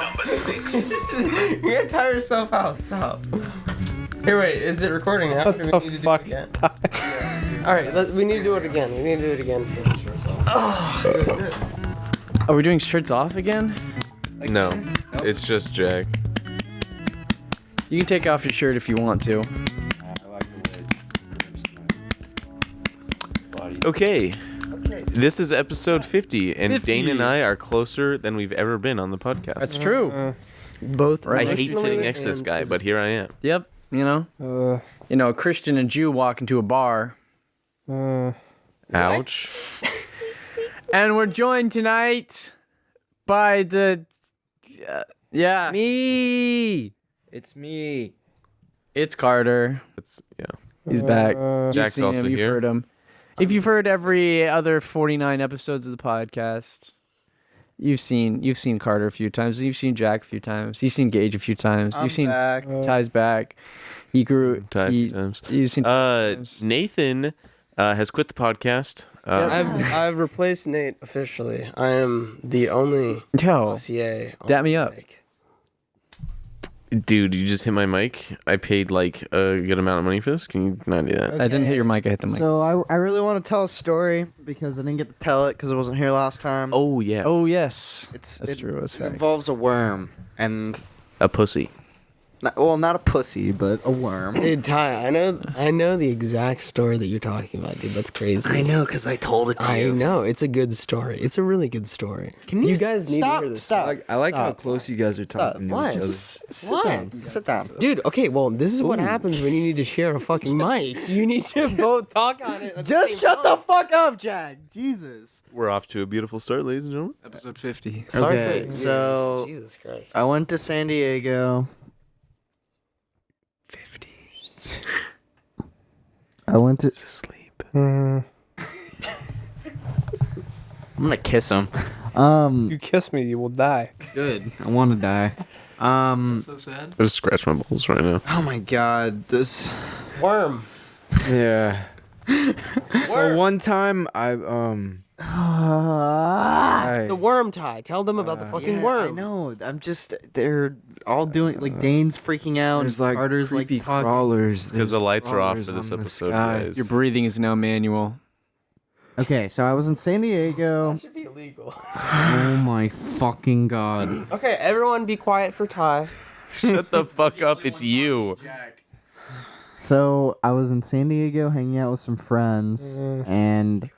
Number 6. You're gonna tire yourself out. Stop. Here, wait. Is it recording now? What Do we the need to fuck? do it again? All right. We need to do it again. We need to do it again. Are we doing shirts off again? No, it's just Jack. You can take off your shirt if you want to. Okay. This is episode 50, and 50. Dane and I are closer than we've ever been on the podcast. That's true. Both. I hate emotionally sitting next to this and guy, but here I am. Yep. A Christian and Jew walk into a bar. Ouch. And we're joined tonight by the... Me. It's me. It's Carter. Yeah. He's back. Jack's You've seen also him. You've here. heard him. If you've heard every other 49 episodes of the podcast, you've seen Carter a few times. You've seen Jack a few times. You've seen Gage a few times. You've seen Ty's back. He grew. Ty a few times. You've seen. Nathan has quit the podcast. I've replaced Nate officially. I am the only dossier. Dap me up. Dude, you just hit my mic. I paid like a good amount of money for this. Can you not do that? I didn't hit your mic. I hit the mic. So I really want to tell a story because I didn't get to tell it because I wasn't here last time. Oh, yeah. Oh yes, That's true. That's It facts. involves a worm and A pussy. not a pussy, but a worm. Dude, Ty, I know the exact story that you're talking about, dude. That's crazy. I know because I told it to I you. know. It's a good story. It's a really good story. Can you guys need stop? to hear this? Stop. I like how Stop. close you guys are talking to What? each other. Just sit What? down. Sit down. Dude, okay, well, this is what happens when you need to share a fucking mic. You need to both talk on it. Just shut the fuck up, Jack. Jesus. We're off to a beautiful start, ladies and gentlemen. Episode 50. Okay, so Jesus Christ. I went to San Diego. 50. I went to Sleep. I'm gonna kiss him. You kiss me, you will die. Good. I want to die. So sad. I just scratch my balls right now. Oh my god, this. Worm. Yeah. So one time The worm, Ty. Tell them about the fucking Yeah, worm. I know. They're all doing like Dane's freaking out. there's and like Carter's like creepy talking. crawlers. Because the There's lights are off crawlers for this on the episode, sky. guys. Your breathing is now manual. Okay, so I was in San Diego. That should be illegal. Oh my fucking god. Okay, everyone be quiet for Ty. Shut the fuck up. It's you. So I was in San Diego hanging out with some friends, and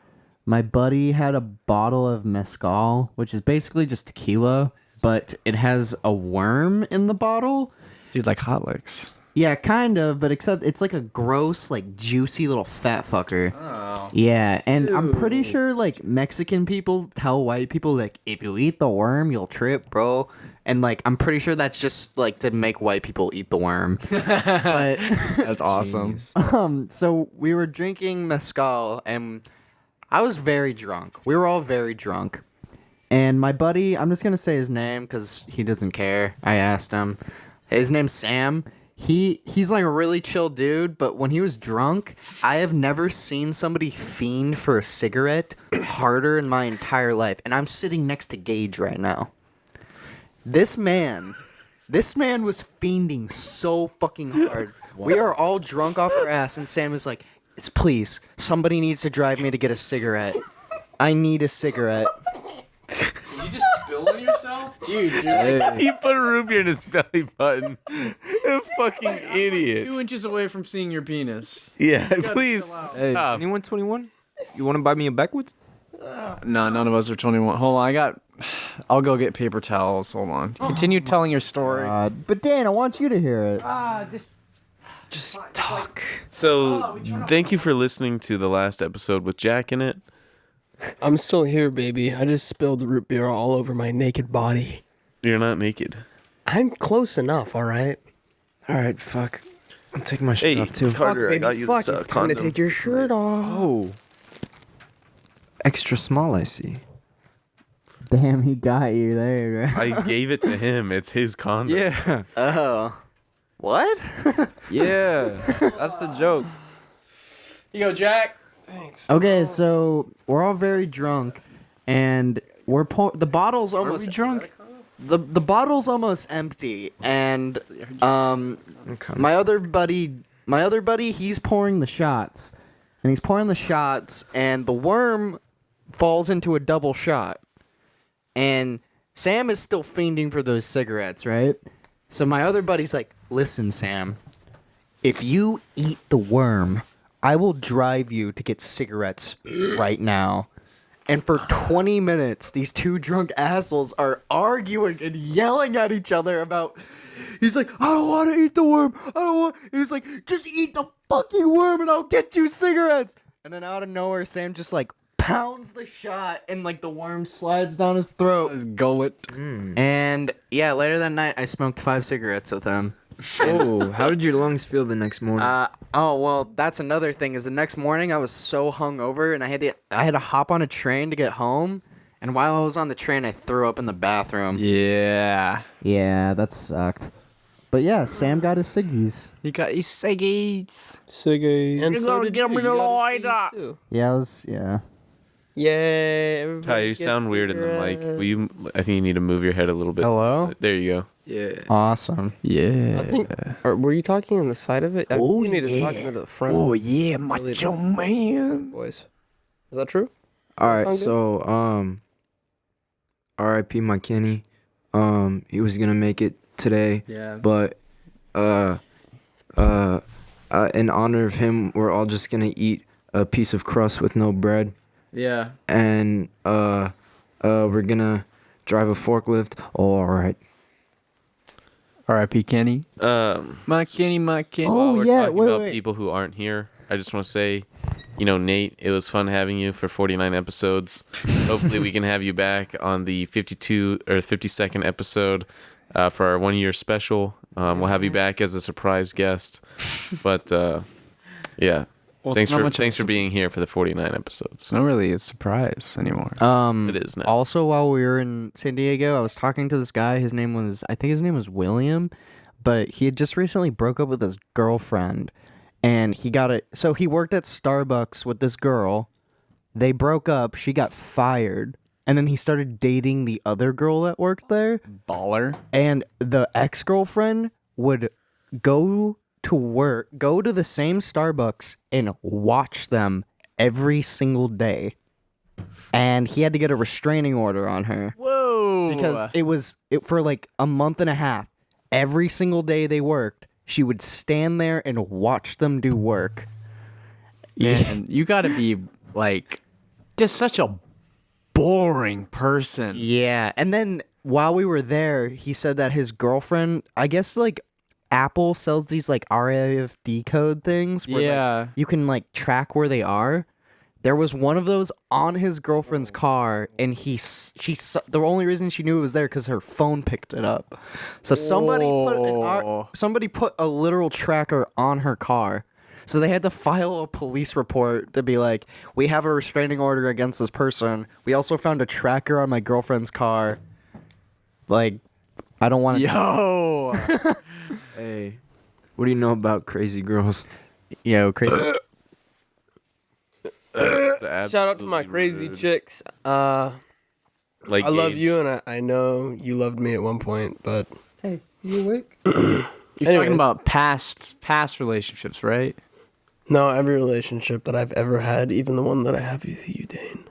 my buddy had a bottle of mezcal, which is basically just tequila, but it has a worm in the bottle. Dude, like hot licks. Yeah, kind of, but except it's like a gross, like juicy little fat fucker. Oh. Yeah, and I'm pretty sure like Mexican people tell white people like if you eat the worm, you'll trip, bro. And like I'm pretty sure that's just like to make white people eat the worm. But That's awesome. so we were drinking mezcal and I was very drunk. We were all very drunk. And my buddy, I'm just going to say his name cuz he doesn't care. I asked him. His name's Sam. He's like a really chill dude, but when he was drunk, I have never seen somebody fiend for a cigarette harder in my entire life. And I'm sitting next to Gage right now. This man was fiending so fucking hard. We are all drunk off our ass, and Sam is like, please, somebody needs to drive me to get a cigarette. I need a cigarette. You just spill on yourself? Dude, He put a root beer in his belly button. A fucking idiot. 2 inches away from seeing your penis. Yeah, please Hey, stop. anyone 21? You want to buy me a backwoods? No, none of us are 21. Hold on, I'll go get paper towels. Hold on. Continue telling your story. But Dan, I want you to hear it. Just talk. So, thank you for listening to the last episode with Jack in it. I'm still here, baby. I just spilled root beer all over my naked body. You're not naked. I'm close enough, all right? All right, fuck. I'm taking my shirt off too. Carter, Fuck, baby, I got you fuck. this It's time to condom. take your shirt off. Oh. Extra small, I see. Damn, he got you there. I gave it to him. It's his condom. Yeah. Oh. What? Yeah. That's the joke. You go, Jack. Okay, so we're all very drunk, and the bottle's Are almost we drunk? the bottle's almost empty, and Okay. my other buddy, he's pouring the shots, and the worm falls into a double shot, and Sam is still fiending for those cigarettes, right? So my other buddy's like, "Listen, Sam, if you eat the worm, I will drive you to get cigarettes right now." And for 20 minutes, these two drunk assholes are arguing and yelling at each other about. He's like, "I don't want to eat the worm. I don't want." He's like, "Just eat the fucking worm and I'll get you cigarettes." And then out of nowhere, Sam just like pounds the shot and like the worm slides down his throat. His gullet. And yeah, later that night, I smoked 5 cigarettes with him. Oh, how did your lungs feel the next morning? Well, that's another thing. Is the next morning I was so hungover and I had to hop on a train to get home. And while I was on the train, I threw up in the bathroom. Yeah. Yeah, that sucked. But yeah, Sam got his ciggies. He got his ciggies. Siggy. And so did give you. me the You got a lighter. ciggies too. Yeah. Yay. Everybody Ty, you gets sound weird in the mic. cigarettes. I think you need to move your head a little bit. Hello? There you go. yeah. Awesome. Yeah. I think. Were you talking on the side of it? I think you need to talk into the front. Oh yeah, macho man. Voice. Is that true? All right, sound so R.I.P. my Kenny. He was gonna make it today, Yeah. but in honor of him, we're all just gonna eat a piece of crust with no bread, Yeah. and we're gonna drive a forklift. All right. R.I.P. Kenny. My Kenny. While we're yeah, talking wait, about wait. people who aren't here, I just want to say, Nate, it was fun having you for 49 episodes. Hopefully we can have you back on the 52 or 52nd episode for our 1-year special. We'll have you back as a surprise guest. But yeah, Well, thanks not much of a for being here for the 49 episodes. It's not really a surprise anymore. It is now. Also, while we were in San Diego, I was talking to this guy. I think his name was William, but he had just recently broke up with his girlfriend, and so he worked at Starbucks with this girl. They broke up. She got fired, and then he started dating the other girl that worked there. Baller. And the ex-girlfriend would go to the same Starbucks and watch them every single day. And he had to get a restraining order on her Whoa. because it was for like a month and a half. Every single day they worked, she would stand there and watch them do work. Man, you got to be like just such a boring person. Yeah. And then while we were there, he said that his girlfriend, I guess like Apple sells these like RFID code things where Yeah. like, you can like track where they are. There was one of those on his girlfriend's car, and the only reason she knew it was there because her phone picked it up. So somebody put a literal tracker on her car. So they had to file a police report to be like, we have a restraining order against this person. We also found a tracker on my girlfriend's car. Like, I don't want to. Yo. Hey, what do you know about crazy girls? Yo, crazy. Shout out to my crazy chicks. Like I love Gage. you, and I know you loved me at one point, but hey, you awake? You're Anyways. talking about past relationships, right? No, every relationship that I've ever had, even the one that I have with you, Dane.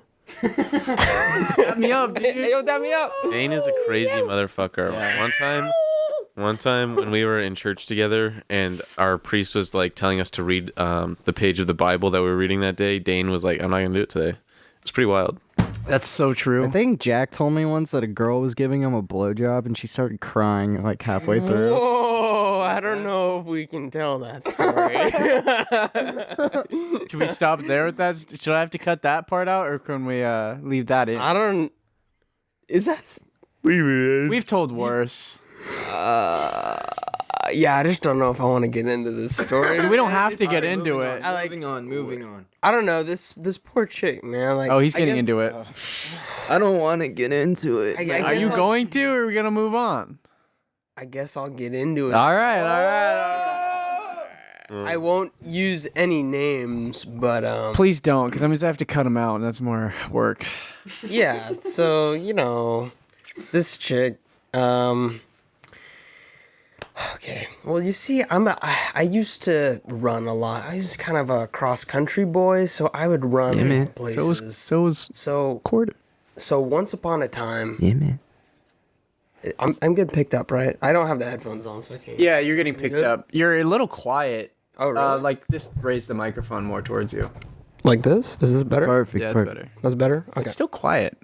Dap me up, dude. Hey, yo, dap me up. Dane is a crazy motherfucker. One time when we were in church together and our priest was like telling us to read the page of the Bible that we were reading that day, Dane was like, I'm not gonna do it today. It's pretty wild. That's so true. I think Jack told me once that a girl was giving him a blowjob and she started crying like halfway through. Whoa, I don't know if we can tell that story. Should we stop there with that? Should I have to cut that part out, or can we leave that in? I don't. Is that? Leave it in. We've told worse. Yeah, I just don't know if I want to get into this story. We don't have to get into it. Moving on. I don't know this poor chick, man. Like, Oh, he's I getting guess- into it. I don't want to get into it. I Are guess you I'll- going to, or are we gonna move on? I guess I'll get into it. All right. I won't use any names, but Please don't, because I'm just have to cut them out, and that's more work. yeah. So this chick, Okay. Well, you see, I used to run a lot. I was kind of a cross country boy, so I would run man. places. So quarter. So once upon a time, Yeah, man. I'm getting picked up, right? I don't have the headphones on, so I can't. Yeah, you're getting picked good? up. You're a little quiet. Oh, really? Like just raise the microphone more towards you. Like this? Is this better? Perfect. Yeah, it's perfect. better. That's better. Okay. It's still quiet.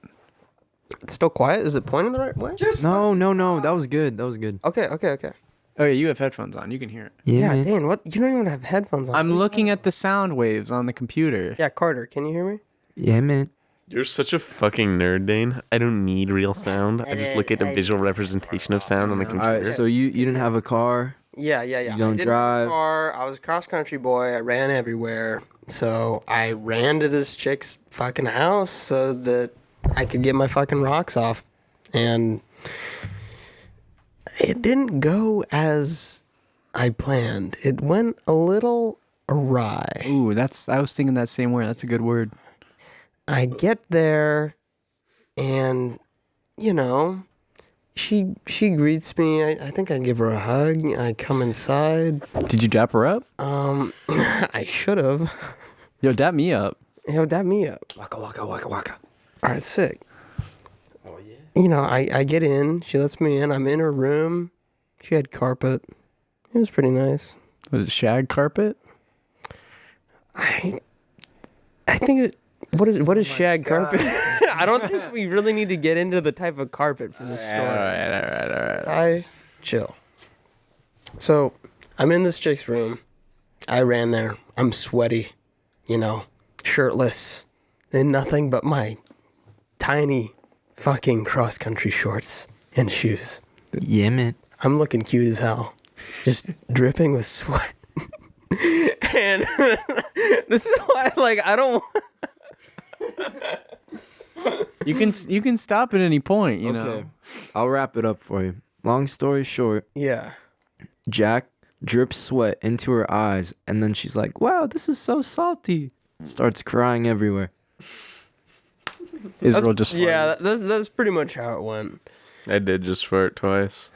It's still quiet. Is it pointing the right way? No. That was good. Okay. Oh yeah, you have headphones on. You can hear it. Yeah, Yeah, man. Dane, what? You don't even have headphones on. I'm looking at the sound waves on the computer. Yeah, Carter, can you hear me? Yeah, man. You're such a fucking nerd, Dane. I don't need real sound. I just look at a visual representation of sound on a All computer. right, so you didn't have a car. Yeah. You don't I didn't have drive. a car. I was a cross country boy. I ran everywhere. So I ran to this chick's fucking house so that I could get my fucking rocks off. And it didn't go as I planned. It went a little awry. Ooh, I was thinking that same word. That's a good word. I get there and, she greets me. I think I give her a hug. I come inside. Did you dap her up? I should have. Yo, dap me up. Dap me up. Waka waka waka waka. All right, sick. Oh, yeah? I get in. She lets me in. I'm in her room. She had carpet. It was pretty nice. Was it shag carpet? I think it... What is shag carpet? I don't think we really need to get into the type of carpet for this story. All right. Chill. So, I'm in this chick's room. I ran there. I'm sweaty, shirtless, in nothing but my tiny fucking cross-country shorts and shoes. Yeah, man. I'm looking cute as hell. Just dripping with sweat. And this is why, I don't... You can stop at any point, you know. I'll wrap it up for you. Long story short, Yeah. Jack drips sweat into her eyes, and then she's like, "Wow, this is so salty." Starts crying everywhere. Israel just Yeah, that's pretty much how it went. I did just fart twice.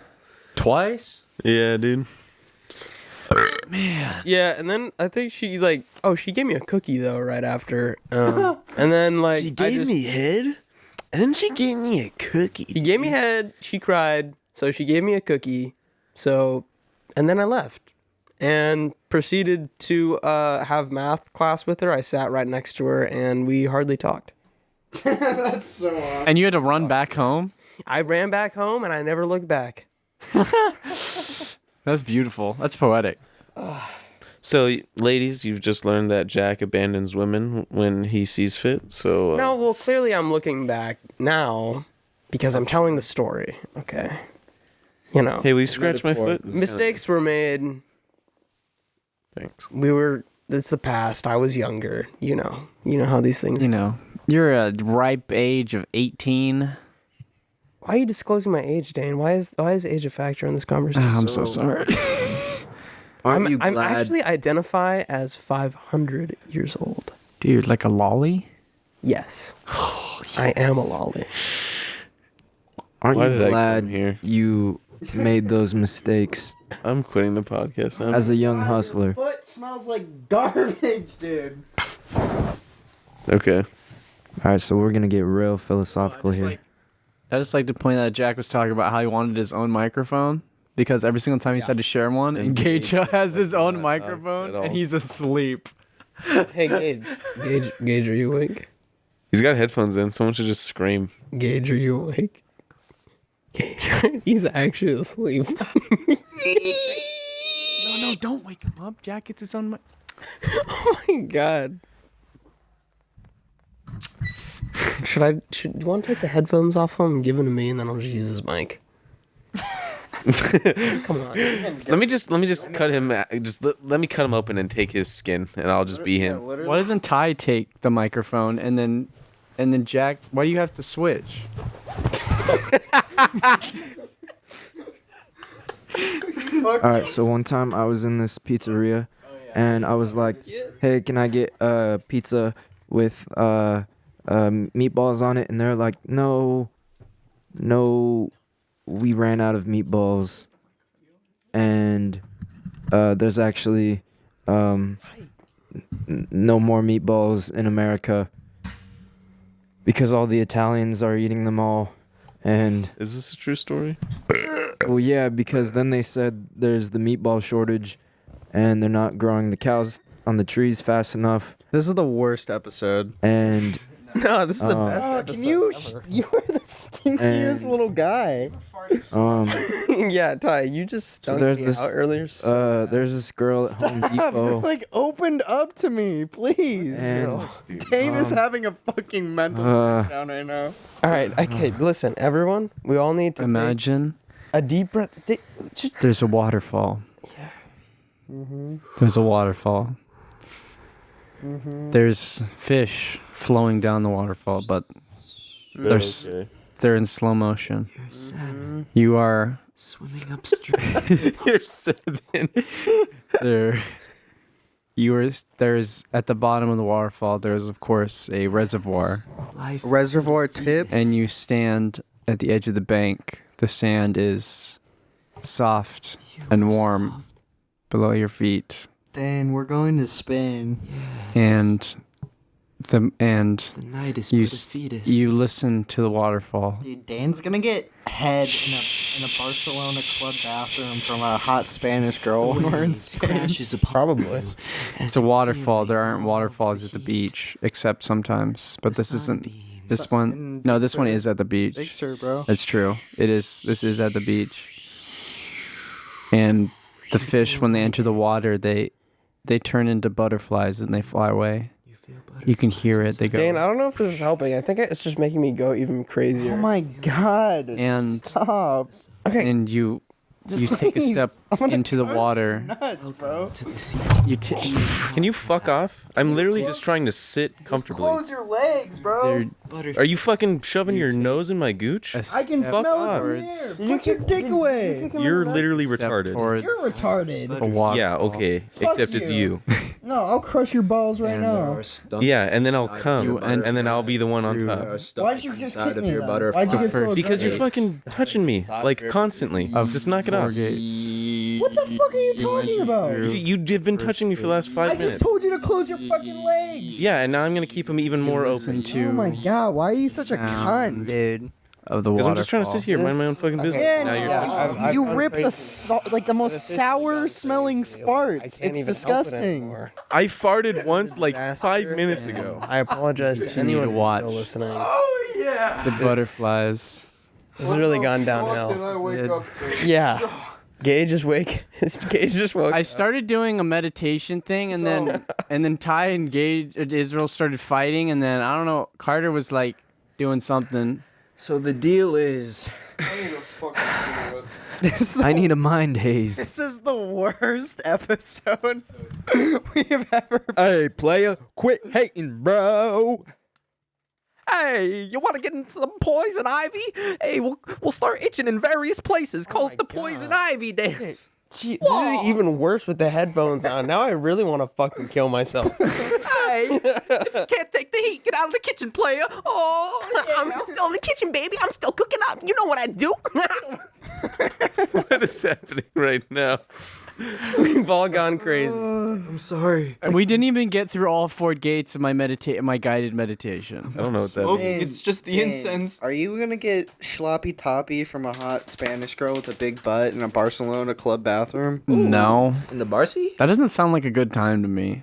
twice. Yeah, dude. Man, Yeah, and then I think she she gave me a cookie though right after, and then me head, and then she gave me a cookie. she gave me head. She cried, so she gave me a cookie. So, and then I left and proceeded to have math class with her. I sat right next to her, and we hardly talked. That's so awesome. and you had to run back home. I ran back home, and I never looked back. That's beautiful. That's poetic. So, ladies, you've just learned that Jack abandons women when he sees fit. So No, well, clearly I'm looking back now because I'm telling the story. Okay, Hey, will you scratch my Metaphor. foot? mistakes were made. Thanks. It's the past. I was younger. You know how these things. You're a ripe age of 18. Why are you disclosing my age, Dane? Why is age a factor in this conversation? I'm so sorry. Aren't you I'm glad? actually identify as 500 years old. Dude, like a lolly? Yes. I am a lolly. Aren't Why you did I come glad here? you made those mistakes I'm quitting the podcast. as a young hustler? Foot smells like garbage, dude. Okay. All right, so we're gonna get real philosophical here. I just like to point out that Jack was talking about how he wanted his own microphone because every single time he said to share one, and Gage has his own microphone at all. and he's asleep. Hey, Gage, are you awake? He's got headphones in. Someone should just scream. Gage, are you awake? Gage, he's actually asleep. No, don't wake him up. Jack gets his own mic. Oh my god. Should you want to take the headphones off him and give them to me, and then I'll just use his mic? Come on. Let me just cut him. Let me cut him open and take his skin, and I'll just be him. Why doesn't Ty take the microphone and then Jack? Why do you have to switch? All right, so one time I was in this pizzeria, and I was like, "Hey, can I get a pizza with meatballs on it?" And they're like, "No, we ran out of meatballs, and there's actually no more meatballs in America because all the Italians are eating them all. And Is this a true story? well, yeah, because then they said there's the meatball shortage, and they're not growing the cows on the trees fast enough. This is the worst episode. And No, this is the best episode. Can you? ever. You are the stinkiest And- little guy. Yeah, Ty, you just stunk there's me this- out earlier. there's this girl at Home Depot, Like, opened up to me, please. and Dane is having a fucking mental breakdown right now. All right, okay, listen, everyone, we all need to Imagine take a deep breath. Just there's a waterfall. There's a waterfall. There's fish flowing down the waterfall, but they're in slow motion. You are swimming upstream. You're 7. there's at the bottom of the waterfall, there's of course a reservoir, Reservoir tips. and you stand at the edge of the bank. The sand is soft and warm below your feet, Dane, we're going to spin. and The night is you but a fetus. you listen to the waterfall. Dude, Dane's gonna get head in a Barcelona club bathroom from a hot Spanish girl when we're in Spain. crashes upon probably. It's a waterfall. There aren't waterfalls at the beach, except sometimes. But this isn't. This one. No, this one is at the Big beach. Sur, bro. That's true. It is. This is at the beach. And the fish, when they enter the water, they turn into butterflies and they fly away. You can hear it. They go. Dane, I don't know if this is helping. I think it's just making me go even crazier. Oh my god. And- Stop. Okay, And you take a step I'm gonna into the punch water. Nuts, bro. You Can you fuck off? I'm literally just trying to sit comfortably. Close your legs, bro. Are you fucking shoving your nose in my gooch? I can Fuck smell off. it from here. Put your dick away. You're literally step retarded. towards You're retarded. the water. Yeah, okay. Except it's you. No, I'll crush your balls right now. Yeah, and then I'll come, You enter and then I'll be the one on top. Why'd you just kick me? Why'd you get so Because you're aggressive? fucking touching me, like, constantly. Just knock it Four off. gates. What the fuck are you talking about? You've been touching me for the last 5 I minutes. just told you to close your fucking legs. Yeah, and now I'm gonna keep them even more open. Oh my god, why are you such a cunt, dude? Of the Because waterfall. I'm just trying to sit here, mind my own fucking business. Yeah, Now you're I've you done ripped crazy the most sour smelling I farts. can't It's even help it disgusting. anymore. I farted once like 5 minutes ago. I apologize to anyone to who's watch. still listening. The butterflies. This has really gone downhill. Yeah. Gage just woke. I started doing a meditation thing, and then Ty and Israel started fighting, and then I don't know. Carter was like doing something. So the deal is, I need a mind haze. This is the worst episode we have ever. Hey, player, quit hating, bro. Hey, you want to get in some poison ivy? Hey, we'll start itching in various places. Call it the poison ivy dance. Gee, this is even worse with the headphones on. Now I really want to fucking kill myself. Hey, if you can't take the heat, get out of the kitchen, player. Oh, yeah. I'm still in the kitchen, baby. I'm still cooking up. You know what I do. What is happening right now? We've all gone crazy. I'm sorry. We didn't even get through all 4 gates of my guided meditation. I don't know what that means. It's just the incense. Are you gonna get sloppy toppy from a hot Spanish girl with a big butt in a Barcelona club bathroom? No, In the Barcy? that doesn't sound like a good time to me.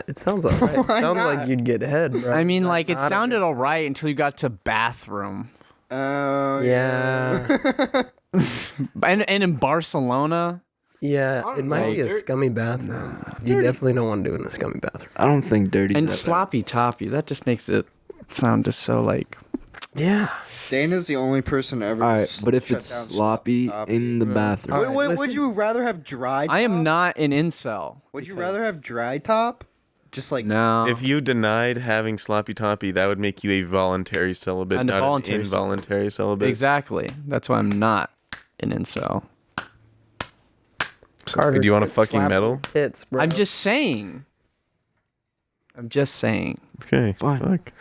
It sounds alright. It sounds not? like you'd get head, bro. I mean, like it sounded all right until you got to bathroom, Oh Yeah. and in Barcelona. Yeah, it might be a scummy bathroom. You definitely don't want to do it in a scummy bathroom. I don't think dirty's And that sloppy toppy, that just makes it sound just so like. Yeah. Dana's the only person ever. All right, but if shut it's down sloppy sloppy in the bathroom, All right, Would listen. you rather have dry? I am top? not an incel. Would you rather have dry top? Just like No. If you denied having sloppy toppy, that would make you a voluntary celibate, And a not voluntary an involuntary celibate. Exactly. That's why I'm not an incel. Carter, Do you want a quit fucking slapping medal? your tits, bro. I'm just saying. Okay. Fine. Fuck.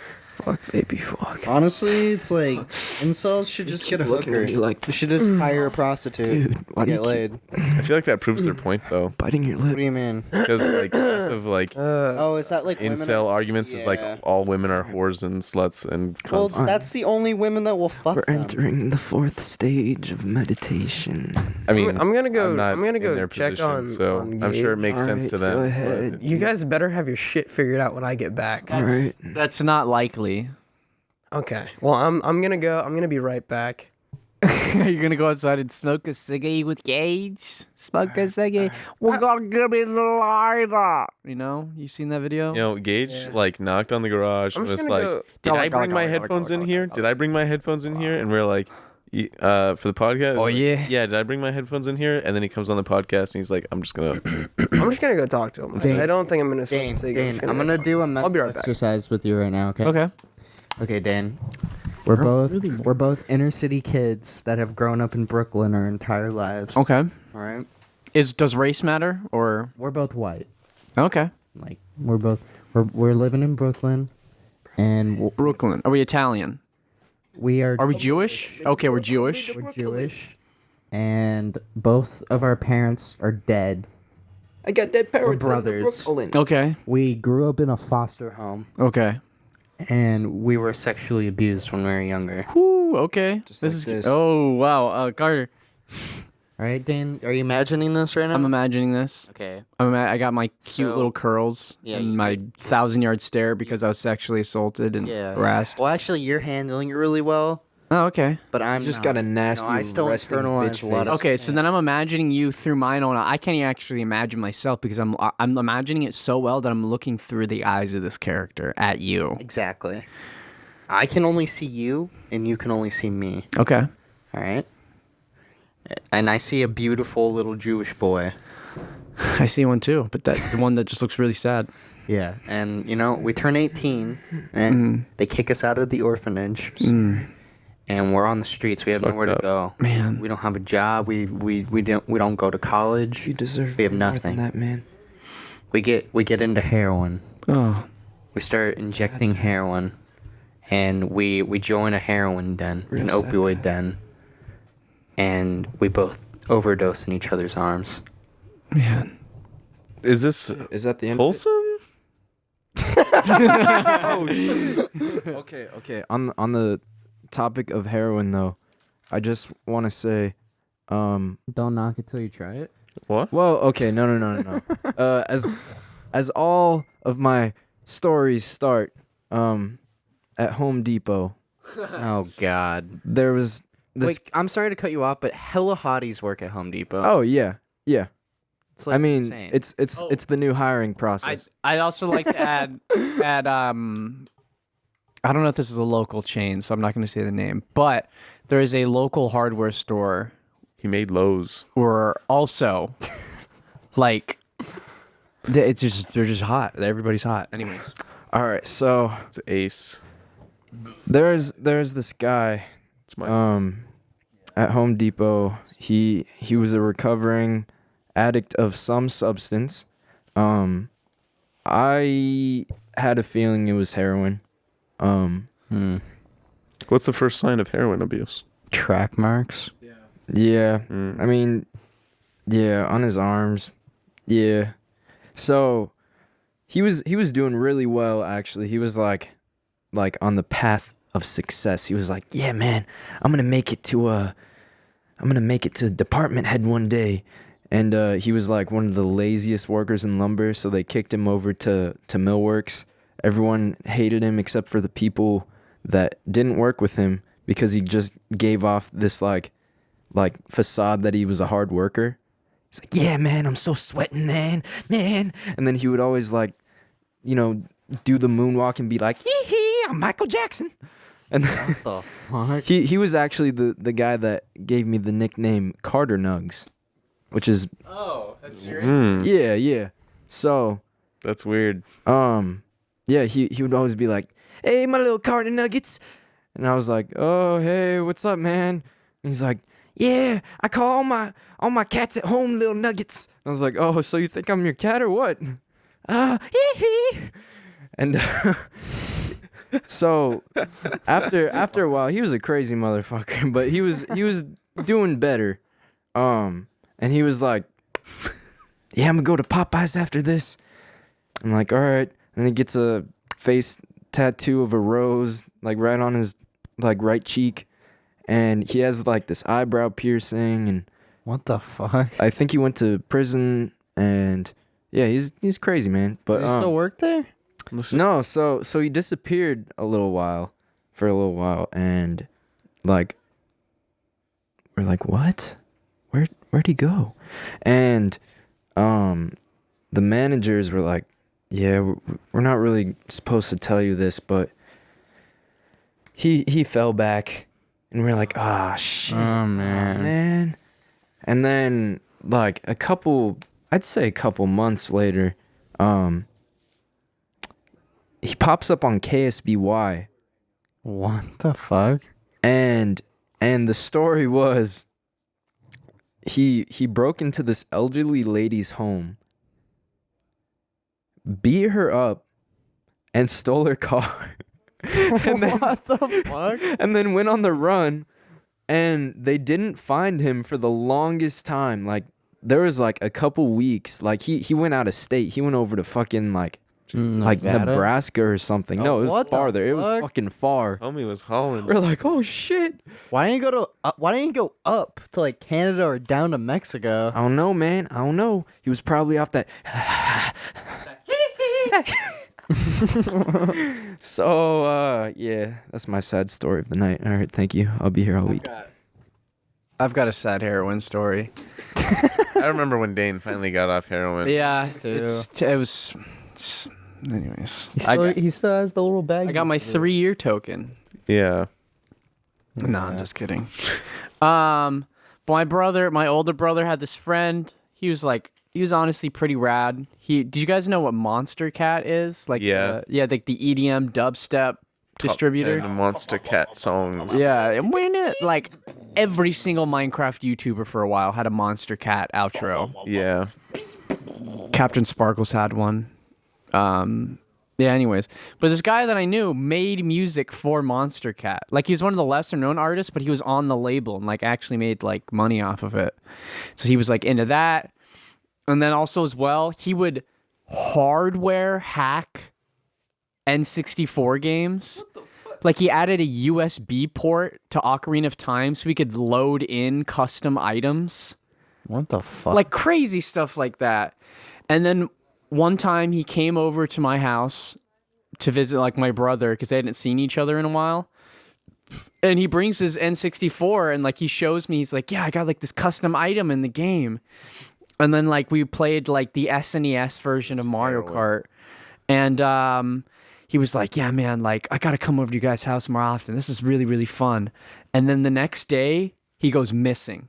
Fuck, baby, fuck. Honestly, it's like incels should just get a hooker. Like, They should just hire a prostitute. dude, why do you Get laid. I feel like that proves their point though, biting your What lip? do you mean? because like half of like Oh, is that like women incel are- arguments is like Yeah. all women are whores and sluts and Well, cunts. that's the only women that will fuck We're them. entering the 4th stage of meditation. I mean, I'm gonna go. not I'm gonna in go their check position, on. so on I'm sure it Gabe. makes sense to them. Go ahead. You guys better have your shit figured out when I get back. That's, All right. That's not likely. Okay. Well, I'm gonna go. I'm gonna be right back. Are you gonna go outside and smoke a ciggy with Gage? Smoke a ciggy. We're gonna give me the lighter. You know, you've seen that video? You know, Gage like knocked on the garage I'm and just was gonna like, go- "Did I bring my headphones in here? Did I bring my headphones in here?" And we're like, "For the podcast." Oh, Like, yeah? Yeah. Did I bring my headphones in here? And then he comes on the podcast and he's like, "I'm just gonna." I'm just gonna go talk to him. Dane, I don't think I'm gonna smoke Dane, a cig. Dane, just I'm gonna go do a talk. mental I'll be right back. exercise with you right now. Okay. Okay. Okay, Dane. We're both inner city kids that have grown up in Brooklyn our entire lives. Okay. All right. Does race matter or? We're both white. Okay. Like we're living in Brooklyn, and Brooklyn. Are we Italian? we are Are we Jewish? Okay, we're Jewish. we're Jewish, and both of our parents are dead. I got dead parents. We're brothers. Okay. We grew up in a foster home, Okay. and we were sexually abused when we were younger. Whew, okay. Just this like is this. Oh wow, Carter. All right, Dane, are you imagining this right now? I'm imagining this. Okay. I got my cute So- little curls Yeah, and you my 1,000-yard stare because I was sexually assaulted and Yeah. harassed. Well, actually, you're handling it really well, Oh, okay. but I'm Just not. got a nasty I still resting internalize bitch a lot of. face. Okay, so then I'm imagining you through mine own. I can't actually imagine myself because I'm imagining it so well that I'm looking through the eyes of this character at you. Exactly. I can only see you, and you can only see me. Okay. All right. And I see a beautiful little Jewish boy. I see one too, but the one that just looks really sad. Yeah. And we turn 18, and they kick us out of the orphanage, and we're on the streets. We have nowhere to fucked go. Man. We don't have a job. We don't go to college. You deserve. We have more than nothing. that, man. We get into heroin. Oh. We start injecting heroin, and we join a heroin den, an Real sad. opioid den, and we both overdose in each other's arms. Man. Is this Is that the end? wholesome? Okay. On the topic of heroin, though, I just want to say, Don't knock it till you try it. What? well, okay, no. As all of my stories start, at Home Depot, Oh God. there was this. Wait, I'm sorry to cut you off, but hella hotties work at Home Depot. Oh yeah. It's like I mean, insane. it's the new hiring process. I'd also like to add I don't know if this is a local chain, so I'm not going to say the name, but there is a local hardware store He made Lowe's. where also like they're just hot. Everybody's hot. Anyways. All right, so It's Ace. there's this guy It's my. at Home Depot. He was a recovering addict of some substance. I had a feeling it was heroin. What's the first sign of heroin abuse? track marks. Yeah. Mm. I mean, yeah, on his arms. Yeah. So he was doing really well actually. He was like on the path of success. He was like, "Yeah, man, I'm going to make it to department head one day." And he was like one of the laziest workers in lumber, so they kicked him over to Millworks. Everyone hated him except for the people that didn't work with him because he just gave off this like facade that he was a hard worker. He's like, "Yeah, man, I'm so sweating, man. And then he would always do the moonwalk and be like, "Hee hee, I'm Michael Jackson." And The fuck? he was actually the guy that gave me the nickname Carter Nugs, which is Oh, that's serious. Mm, yeah. So that's weird. yeah, he would always be like, "Hey, my little Carter Nuggets," and I was like, "Oh, hey, what's up, man?" And he's like, "Yeah, I call all my cats at home little nuggets." And I was like, "Oh, so you think I'm your cat or what?" Hee hee. And So after a while, he was a crazy motherfucker, but he was doing better. And he was like, "Yeah, I'm gonna go to Popeyes after this." I'm like, "All right." And he gets a face tattoo of a rose, like right on his like right cheek, and he has like this eyebrow piercing, and What the fuck? I think he went to prison, and yeah, he's crazy, man. But Does he still work there? no, so he disappeared for a little while, and like we're like, what? Where'd he go? And the managers were like, yeah, we're not really supposed to tell you this, but he fell back, and we're like, ah, shit, Oh, man. And then like I'd say a couple months later, he pops up on KSBY, What the fuck? and the story was he broke into this elderly lady's home, beat her up, and stole her car. And then, What the fuck? and then went on the run, and they didn't find him for the longest time. Like there was like a couple weeks, like he went out of state. He went over to fucking like Nevada? Nebraska or something. No, it was what the farther. It was fuck? fucking far. Homie was hauling. We're like, oh shit. Why didn't you go up to like Canada or down to Mexico? I don't know, man. I don't know. He was probably off that. So, yeah, that's my sad story of the night. All right, thank you. I'll be here all week. I've got a sad heroin story. I remember when Dane finally got off heroin. Yeah, too. Anyways, He still has the little bag. I got my 3-year token. Yeah. No, I'm just kidding. But my older brother had this friend. He was honestly pretty rad. Did you guys know what Monster Cat is? Like, Yeah. like the EDM dubstep distributor. Top 10 Monster Cat songs. Yeah, and when like every single Minecraft YouTuber for a while had a Monster Cat outro. Yeah. Captain Sparkles had one. Yeah, anyways. But this guy that I knew made music for Monster Cat. Like, he was one of the lesser known artists, but he was on the label and like actually made like money off of it. So he was like into that. And then also as well, he would hardware hack N64 games. Like, he added a USB port to Ocarina of Time so we could load in custom items. What the fuck? Like crazy stuff like that. And then one time he came over to my house to visit like my brother because they hadn't seen each other in a while. And he brings his N64 and like he shows me, he's like, yeah, I got like this custom item in the game. And then like we played like the SNES version of Mario Kart. And he was like, yeah, man, like I got to come over to you guys' house more often. This is really, really fun. And then the next day he goes missing.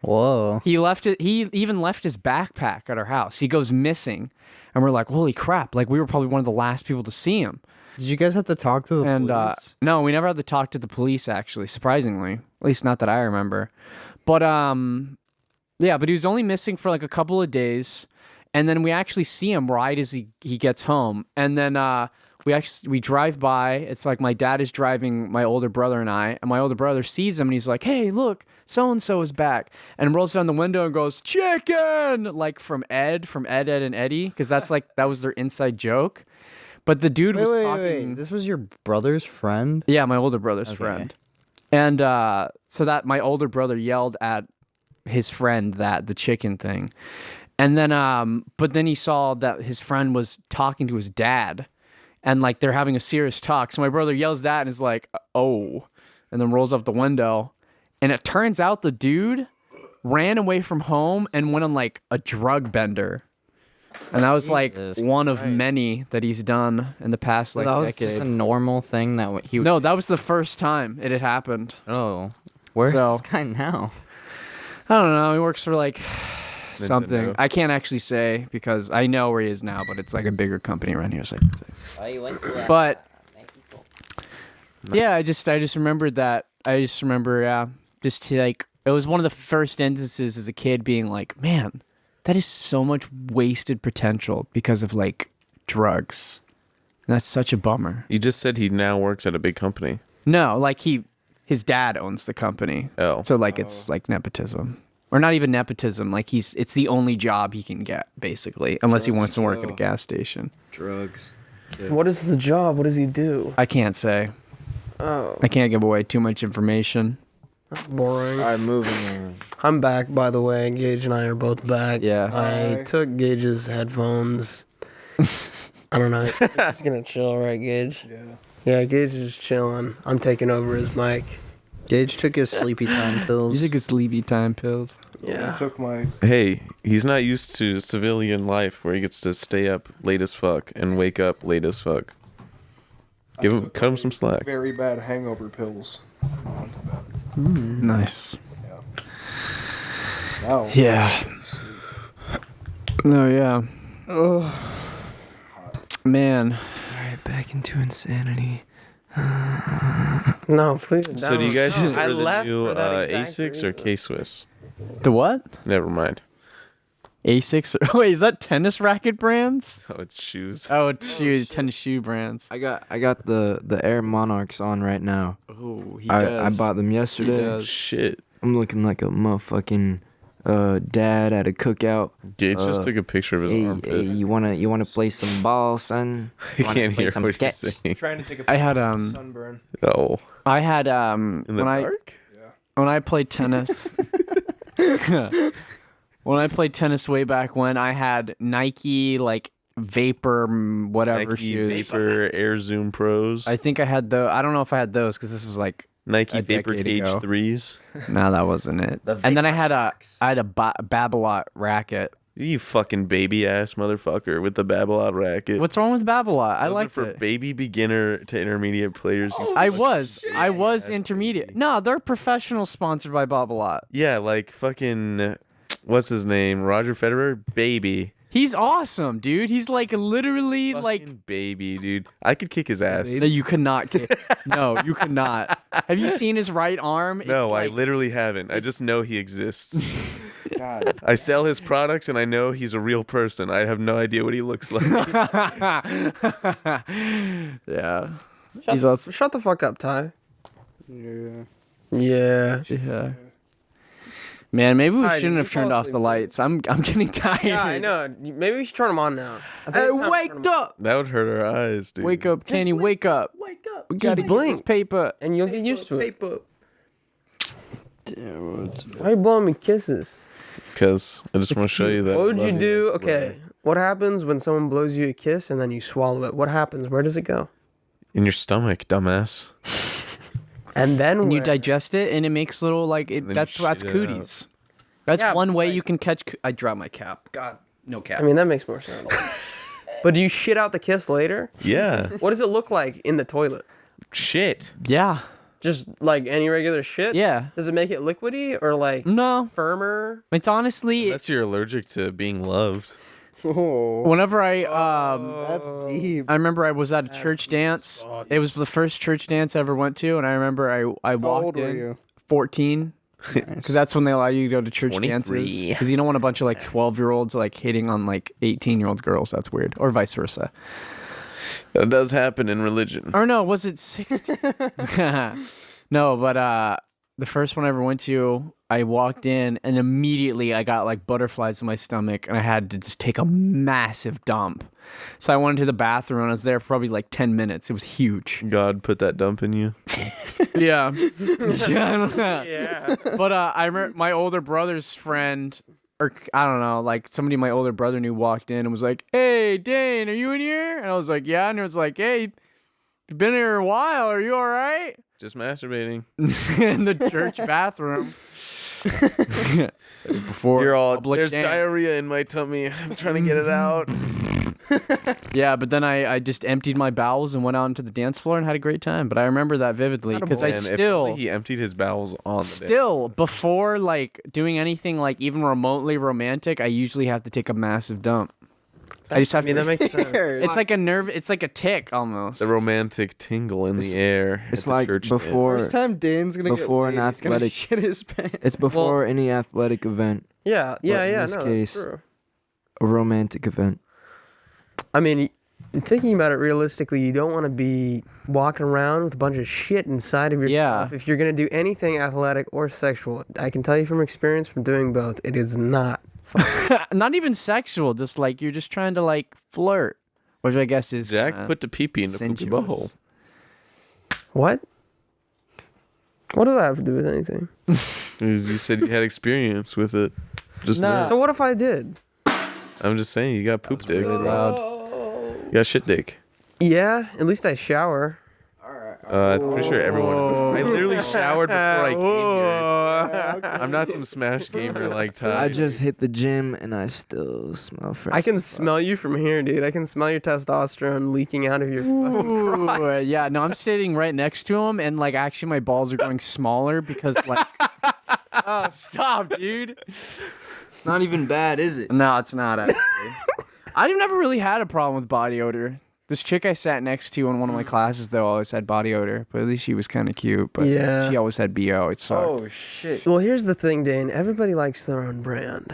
Whoa. He left it. He even left his backpack at our house. He goes missing, and we're like, "Holy crap!" Like we were probably one of the last people to see him. Did you guys have to talk to the police? No, we never had to talk to the police. Actually, surprisingly, at least not that I remember. But yeah. But he was only missing for like a couple of days, and then we actually see him right as he gets home, and then we drive by. It's like my dad is driving my older brother and I, and my older brother sees him and he's like, "Hey, look, so and so is back," and rolls down the window and goes, "Chicken!" Like from Ed, Ed, and Eddie, because that was their inside joke. But the dude was talking. Wait. This was your brother's friend? Yeah, my older brother's friend, and so that my older brother yelled at his friend the chicken thing, and then but then he saw that his friend was talking to his dad. And like they're having a serious talk. So my brother yells that and is like, "Oh," and then rolls up the window. And it turns out the dude ran away from home and went on like a drug bender. And that was like one of many that he's done in the past like that was decade. just a normal thing that he would... No, that was the first time it had happened. Oh. Where's this guy now? I don't know. He works for like something. Nintendo. I can't actually say because I know where he is now, but it's like a bigger company around here. So I can say. But yeah, I just remembered that. I just remember, just to like, it was one of the first instances as a kid being like, man, that is so much wasted potential because of like drugs. And that's such a bummer. You just said he now works at a big company. No, like his dad owns the company. Oh. So like it's like nepotism. Or not even nepotism, like it's the only job he can get, basically, unless he wants to work at a gas station. Drugs. Yeah. What is the job? What does he do? I can't say. Oh, I can't give away too much information. that's boring. All right, moving on. I'm back, by the way. Gage and I are both back. Yeah. I took Gage's headphones. I don't know. He's gonna chill, right, Gage? Yeah. Yeah, Gage is just chilling. I'm taking over his mic. Gage took his sleepy time pills. You took his sleepy time pills. Yeah. I took my. Hey, he's not used to civilian life where he gets to stay up late as fuck and wake up late as fuck. Cut him some slack. Very bad hangover pills. Nice. Now, Yeah. No, yeah. Man. All right, back into insanity. No, please. So do you guys No, prefer the left new for that exact A6 or reason. K-Swiss? The what? Never mind. A6? Wait, is that tennis racket brands? Oh, it's shoes. Oh, it's tennis shoe brands. I got the Air Monarchs on right now. Oh, he I bought them yesterday. does. Shit. I'm looking like a motherfucking dad at a cookout. Gage just took a picture of his Hey, armpit. you wanna play some ball, son? I Wanna can't play hear some what you're catch? saying. trying to take a I had sunburn. Oh, I had in the dark? when I played tennis. When I played tennis way back when, I had Nike like Vapor whatever Nike shoes. Vapor Air Zoom Pros. I think I had I don't know if I had those because this was like Nike a Vapor decade Cage ago. 3s. no, that wasn't it. And then I had a Babolat racket. You fucking baby ass motherfucker with the Babolat racket. What's wrong with Babolat? I Those are liked for it. baby beginner to intermediate players. you I fucking was ass intermediate. baby. No, they're professional sponsored by Babolat. Yeah, like fucking what's his name? Roger Federer, baby. He's awesome, dude. He's like literally like. Fucking baby, dude. I could kick his ass. No, you could not. No, you could not. Have you seen his right arm? No, It's I like- literally haven't. I just know he exists. God. I sell his products and I know he's a real person. I have no idea what he looks like. Yeah. He's also. Shut the fuck up, Ty. Yeah. Yeah. Yeah. Man, maybe we Ty, shouldn't you have turned fall off the asleep, lights. I'm getting tired. Yeah, I know. Maybe we should turn them on now. I think it's time to turn 'em on. up! That would hurt our eyes, dude. Wake up, Kenny. Wake up. Wake up. We gotta get blink. this paper. And you'll get used to it. Why are you blowing me kisses? Because I just want to show you that. What I would you love do? Okay. What happens when someone blows you a kiss and then you swallow it? What happens? Where does it go? In your stomach, dumbass. And then And you where? digest it, and it makes little like it. Then you That's shit it cooties. That's Yeah, one but, way like- you can catch. I dropped my cap. God, no cap. I mean, that makes more sense. But do you shit out the kiss later? Yeah. What does it look like in the toilet? Shit. yeah, Just like any regular shit? yeah. Does it make it liquidy or like No, firmer? it's honestly. Unless you're allergic to being loved. Oh, Whenever I that's deep. I remember I was at a church dance. It was the first church dance I ever went to, and I remember I How walked old were in you? 14. Because that's when they allow you to go to church 23. dances. Because you don't want a bunch of like 12-year-olds like hitting on like 18-year-old girls. That's weird. Or vice versa. That does happen in religion. Or no, was it 16? No, but the first one I ever went to, I walked in and immediately I got like butterflies in my stomach and I had to just take a massive dump. So I went to the bathroom and I was there for probably like 10 minutes. It was huge. God put that dump in you. Yeah. Yeah, I don't know. Yeah. But I remember my older brother's friend, or I don't know, like somebody my older brother knew walked in and was like, "Hey, Dane, are you in here?" And I was like, "Yeah." And it was like, "Hey, you've been here a while. Are you all right?" Just masturbating. In the church bathroom. Before You're all, public there's dance. diarrhea in my tummy. I'm trying to get it out. Yeah, but then I just emptied my bowels and went out into the dance floor and had a great time. But I remember that vividly because I Man, if still. only he emptied his bowels on the day. Still, before like doing anything like even remotely romantic, I usually have to take a massive dump. I just have I mean, to. that makes sense. It's like a nerve. It's like a tick almost. The romantic tingle in the air. It's at the like church before First time Dane's gonna before get an laid, he's gonna athletic- shit his pants. it's before any athletic event, Yeah, yeah, in yeah. this No, case- that's true. a romantic event. I mean, thinking about it realistically, you don't want to be walking around with a bunch of shit inside of yourself. If you're going to do anything athletic or sexual, I can tell you from experience from doing both, it is not fun. Not even sexual, just like you're just trying to like flirt, which I guess is Jack put the pee-pee in the poopy butthole. What? What does that have to do with anything? You said you had experience with it. Just now. So what if I did? I'm just saying, you got poop dick. really loud. You got shit dick. Yeah, at least I shower. I'm pretty sure everyone. I literally showered before I came here. I'm not some Smash gamer like Ty. I just hit the gym and I still smell fresh. I can smell you from here, dude. I can smell your testosterone leaking out of your fucking crotch. Yeah, no, I'm sitting right next to him, and like actually my balls are growing smaller because like. Oh, stop, dude. It's not even bad, is it? No, it's not actually. I've never really had a problem with body odor. This chick I sat next to in one of my classes, though, always had body odor. But at least she was kind of cute. But Yeah. she always had BO. It sucked. Oh shit. Well, here's the thing, Dane. Everybody likes their own brand.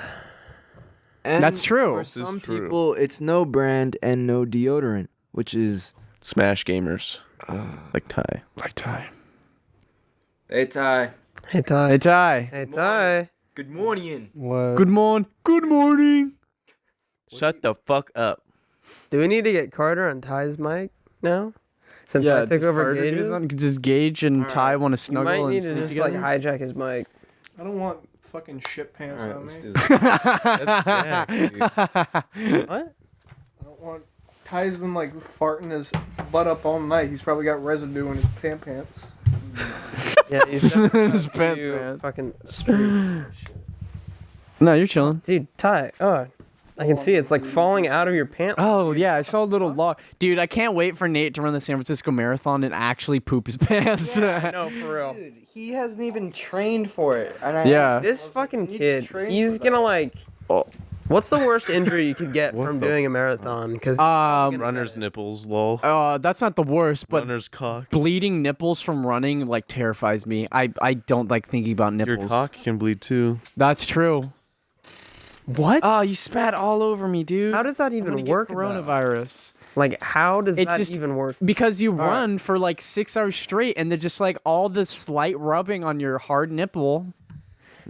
And That's true. For This is some true. people, it's no brand and no deodorant, which is Smash gamers. Like Ty. Like Ty. Hey Ty. Hey, Ty. Hey, Ty. Hey, Ty. Good morning. What? Good morning. Good morning. Shut the fuck up. Do we need to get Carter on Ty's mic now? Since I took does over Carter do Gage's? this? Does Gage and Ty want to You might snuggle need and to sleep just together? like hijack his mic. I don't want fucking shit pants All right, on let's me. do this. That's Jack, dude. What? I don't want. Ty's been like farting his butt up all night. He's probably got residue in his pants. Yeah, he's definitely His got a few pants. fucking streaks. No, you're chilling. Dude, Ty. Oh, I can see it's like falling out of your pants. Oh, yeah, I saw a little log. Dude, I can't wait for Nate to run the San Francisco Marathon and actually poop his pants. No, for real. Dude, he hasn't even trained for it. And I Yeah. This fucking need to kid, train he's for gonna like. What's the worst injury you could get What from the doing a marathon? Because Runner's nipples, lol. That's not the worst, but Runner's cock. bleeding nipples from running like terrifies me. I don't like thinking about nipples. Your cock can bleed too. That's true. what? Oh, you spat all over me, dude. How does that I'm gonna even get work? though? coronavirus. Like, how does It's that just- even work? Because you right. run for like 6 hours straight, and they're just like all this slight rubbing on your hard nipple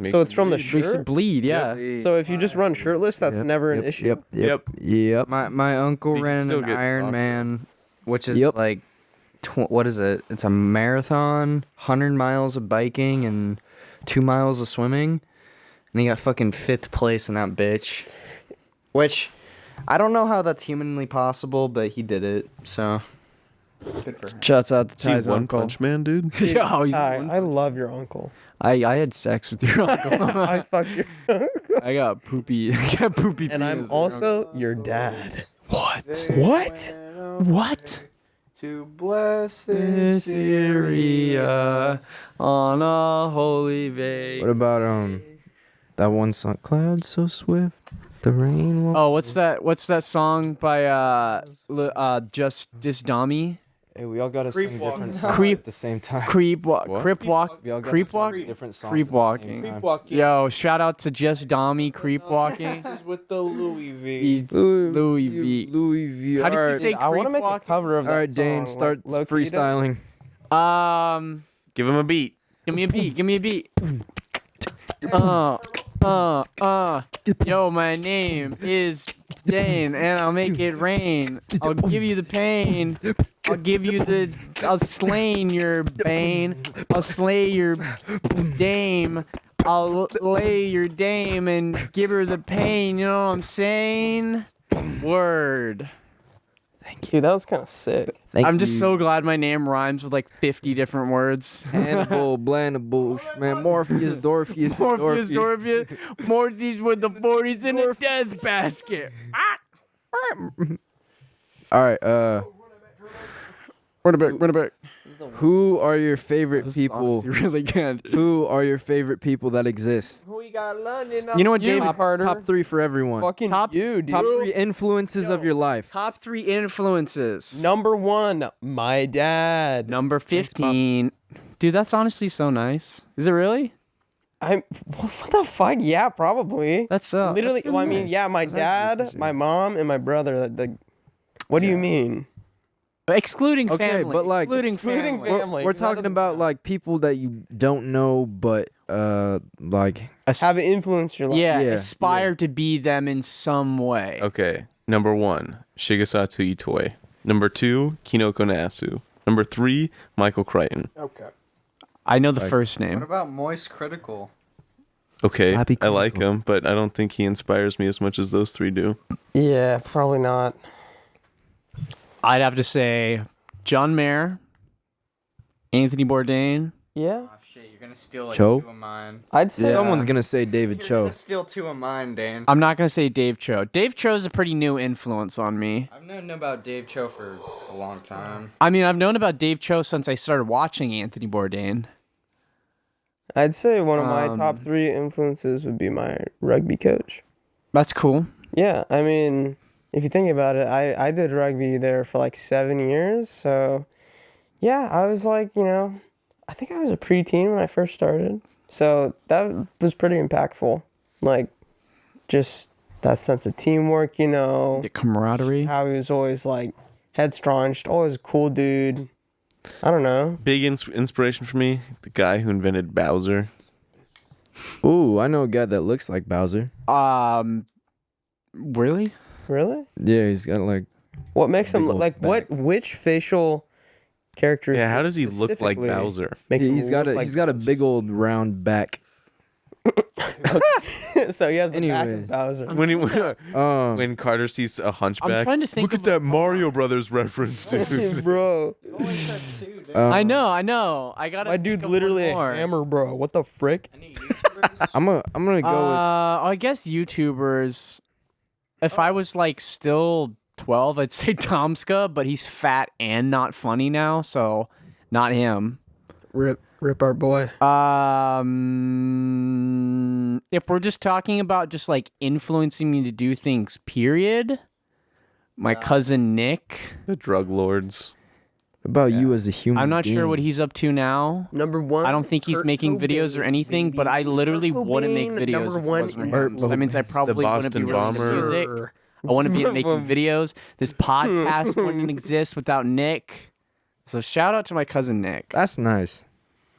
So it's from the makes it shirt. bleed. Yeah. So if you just run shirtless, that's never an issue. Yep. My uncle You can ran still an get Ironman, which is Yep. like, what is it? It's a marathon, 100 miles of biking and 2 miles of swimming, and he got fucking 5th place in that bitch. Which, I don't know how that's humanly possible, but he did it. So, good for him. Shouts out to See Ty's One uncle. Punch Man, dude. Yo, he's I love your uncle. I had sex with your uncle. I fuck your I got poopy. I got poopy. and I'm penis. also your dad. What? What? What? To blessed This area on a holy veil. What about that one song? Clouds so swift, the rain won't. Oh, what's that song by Justice Dami? Hey, we all gotta Creep sing walk. different songs Creep- at the same time. Creep walk, What? creep walk, We all gotta creep sing walk, different songs. creep at the same walking. time. Creep walking. Yo, shout out to Just Dami, creep walking. Is with the Louis V. He's Louis V. Louis V. How does he Alright. say I want to creep make a walking? cover of that All right, Dane, song, start like, low-key to- freestyling. Give him a beat. Give me a beat. Give me a beat. Yo, my name is Dane, and I'll make it rain. I'll give you the pain. I'll slain your bane. I'll slay your dame. I'll lay your dame and give her the pain. You know what I'm saying? Word. Dude, that was kind of sick. I'm just so glad my name rhymes with like 50 different words. Hannibal, Blandable, man, Morpheus, Dorpheus, Morpheus, Dorpheus. Dorpheus, Morpheus with the 40s in a death basket. All right, Run it back. who are your favorite This is people? honestly really good. Who are your favorite people that exist? We got London. You know what, you, David? Carter? Top 3 for everyone. Fucking Top- you, dude. Top 3 influences of your life. Top 3 influences. Number 1, my dad. Number 15. Dude, that's honestly so nice. Is it really? What the fuck? Yeah, probably. That's Literally, that's well, I mean, nice. yeah, my dad, my mom, and my brother. What do you mean? Excluding Okay, family. but, like, Excluding family. We're That talking doesn't about count. like people that you don't know, but like Have it influenced your life. Yeah, Yeah, aspire to be them in some way. Okay. Number 1, Shigesatu Itoi. Number 2, Kinoko Nasu. Number 3, Michael Crichton. Okay. I know the first What name. about Moist Critical? Okay, Happy I like Critical. him, but I don't think he inspires me as much as those 3 do. Yeah, probably not. I'd have to say John Mayer, Anthony Bourdain. Yeah. Oh shit, you're gonna steal like Cho? 2 of mine. I'd say someone's gonna say David You're Cho. gonna steal 2 of mine, Dane. I'm not gonna say Dave Cho. Dave Cho's a pretty new influence on me. I've known about Dave Cho for a long time. I mean, I've known about Dave Cho since I started watching Anthony Bourdain. I'd say one of my top 3 influences would be my rugby coach. That's cool. Yeah, I mean, if you think about it, I did rugby there for like 7 years. So, yeah, I was like, I think I was a preteen when I first started. So that was pretty impactful. Like, just that sense of teamwork, The camaraderie. how he was always like headstrong, just always a cool dude. I don't know. Big inspiration for me, the guy who invented Bowser. Ooh, I know a guy that looks like Bowser. Really? Really? Yeah, he's got like What makes him Big look old like back. which facial characteristics? Yeah, how does he look like specifically Bowser? makes him he's got look a like he's got a big old round back. so he has the back Anyway. of Bowser. When Carter sees a hunchback, I'm trying to think look at that Mario Brothers reference, dude. Bro, Only said 2, dude. I know. I got my dude's literally a hammer, bro. What the frick? Any YouTubers? I'm gonna go with I guess YouTubers. If I was like still 12, I'd say Tomska, but he's fat and not funny now, so not him. Rip our boy. If we're just talking about just like influencing me to do things, period. My cousin Nick. The drug lords. about you as a human. I'm not sure what being. he's up to now. Number 1. I don't think he's Kurt making videos or Cobain, anything, but I baby. literally Kurt wouldn't make Cobain, videos number if it 1 wasn't for in him. So that means I probably wouldn't be Boston releasing Bomber. music. I wouldn't be making videos. This podcast wouldn't exist without Nick. So shout out to my cousin Nick. That's nice.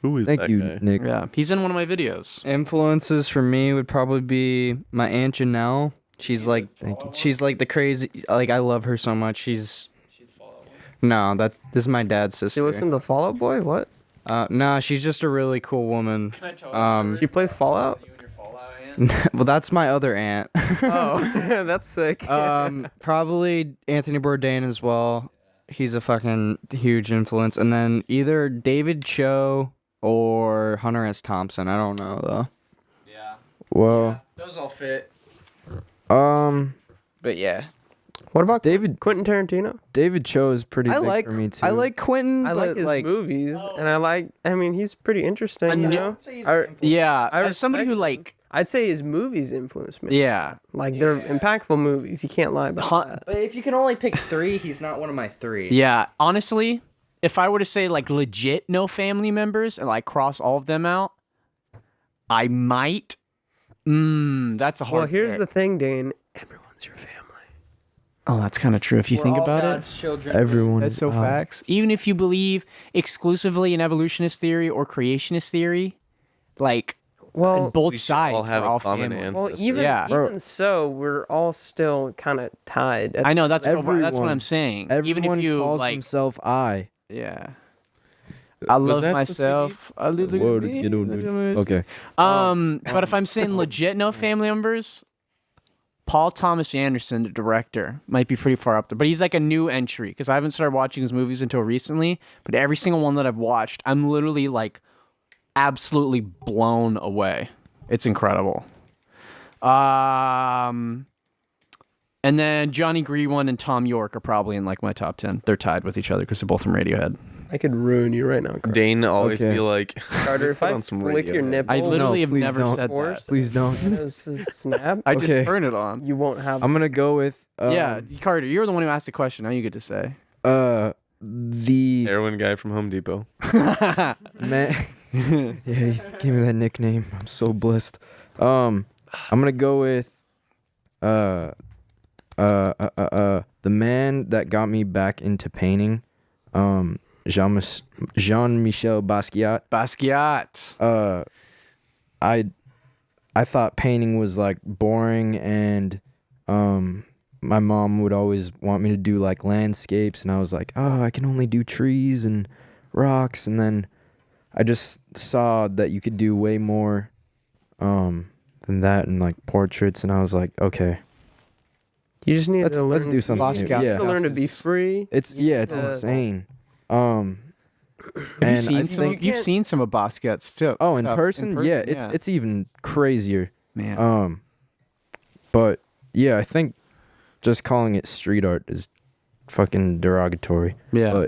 Who is Thank that you, guy? Nick. Yeah, he's in one of my videos. Influences for me would probably be my Aunt Janelle. She's like, she's like the crazy. Like I love her so much. No, this is my dad's sister. You listen to Fall Out Boy? What? No, she's just a really cool woman. She plays Fallout? Well, that's my other aunt. Oh, that's sick. Probably Anthony Bourdain as well. He's a fucking huge influence. And then either David Cho or Hunter S. Thompson. I don't know though. Well, Those all fit. But yeah, What about David Quentin Tarantino? David Cho is pretty I big like for me too. I like Quentin. I like but, his movies, and I mean, he's pretty interesting, you know? Yeah, I as somebody who respect like, I'd say his movies influenced me. yeah, Like, they're impactful movies. You can't lie about that. But if you can only pick 3, he's not one of my 3. yeah. Honestly, if I were to say like legit no family members and like cross all of them out, I might. That's a hard. Well, here's pick. the thing, Dane. Everyone's your family. Oh, that's kind of true if you think about it. Children. Everyone. That's so facts. Even if you believe exclusively in evolutionist theory or creationist theory, like Well, on both We should all sides have are a all common family. ancestor. well, even Yeah. even so, we're all still kind of tied. I know that's what Everyone. I'm saying. Everyone Even if you calls like, himself I. yeah. I love that myself. I live Whoa, it's ghetto, dude. Okay. But if I'm saying legit no family members, Paul Thomas Anderson, the director, might be pretty far up there. But he's like a new entry because I haven't started watching his movies until recently. But every single one that I've watched, I'm literally like absolutely blown away. It's incredible. And then Johnny Greenwood and Tom York are probably in like my top 10. They're tied with each other because they're both from Radiohead. I could ruin you right now, Carter. Dane always Okay. be like, Carter, if put I on some flick your Radiohead. nipple, I literally have please never don't. said Force that. Please don't. snap. I Okay. just turn it on. You won't have. I'm gonna go with. Yeah, Carter, you're the one who asked the question. Now you get to say. The heroin guy from Home Depot. man. Yeah, he gave me that nickname. I'm so blessed. I'm gonna go with the man that got me back into painting, Jean-Michel Basquiat. Basquiat. I thought painting was like boring, and my mom would always want me to do like landscapes, and I was like, oh, I can only do trees and rocks. And then I just saw that you could do way more than that, and like portraits, and I was like, okay, You just need to learn. let's do something new. Basquiat Yeah, to learn to be free. it's insane. And You've seen some of Basquiat's too. Oh, in stuff. person? Yeah, it's even crazier. Man. But yeah, I think just calling it street art is fucking derogatory. Yeah.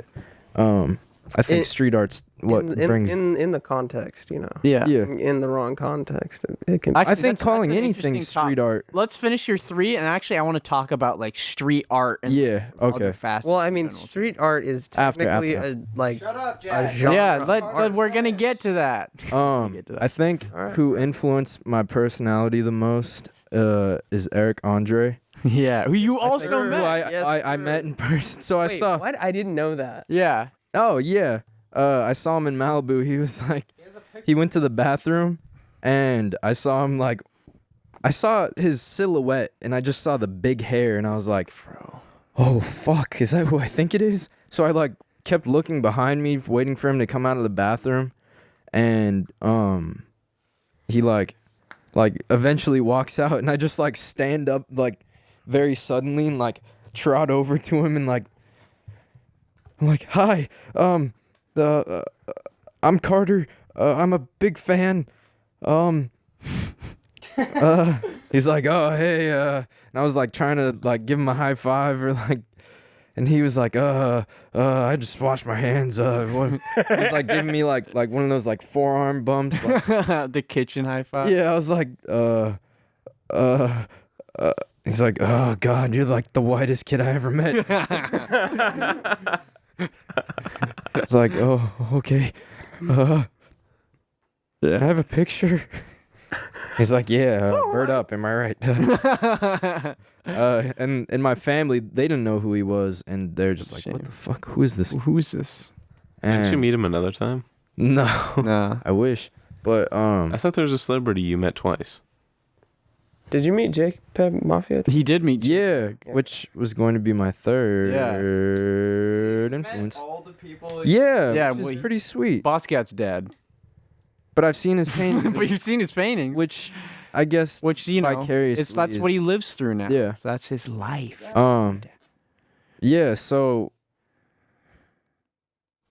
But I think street art's what brings. in the context, you know. Yeah. In the wrong context, it can. Actually, I think calling that's an anything interesting street art. Let's finish your 3, and actually, I want to talk about like street art. And Yeah. other Okay. facets Well, I in mean, general. street art is After. technically a genre. Yeah, we're gonna get to that. I think Alright. who influenced my personality the most is Eric Andre. Yeah, who you also Who met. I met in person. So I Wait, saw. what? I didn't know that. Yeah. Oh yeah. I saw him in Malibu. He was like, he went to the bathroom, and I saw him like, I saw his silhouette, and I just saw the big hair, and I was like, oh fuck, is that who I think it is? So I like kept looking behind me, waiting for him to come out of the bathroom, and he like eventually walks out, and I just like stand up like very suddenly and like trot over to him and like, I'm like, hi, I'm Carter. I'm a big fan. He's like, oh hey, and I was like trying to like give him a high five or like, and he was like, I just washed my hands. What? He's like giving me like one of those like forearm bumps. Like, The kitchen high five. yeah, I was like, he's like, oh God, you're like the whitest kid I ever met. It's like, oh, okay. Can I have a picture? He's like, yeah, bird up, am I right? And my family, they didn't know who he was, and they're just like, what the fuck? Who is this? Who's this? Didn't you And meet him another time? no, No. I wish, but I thought there was a celebrity you met twice. Did you meet Jake Pep Mafia? He did meet. yeah, which was going to be my third influence. All the people. Yeah, Yeah, which is well, pretty sweet. Basquiat's dad. But I've seen his paintings, But you've seen his paintings, which I guess you know, vicariously that's is- what he lives through now. Yeah. So that's his life. Yeah, so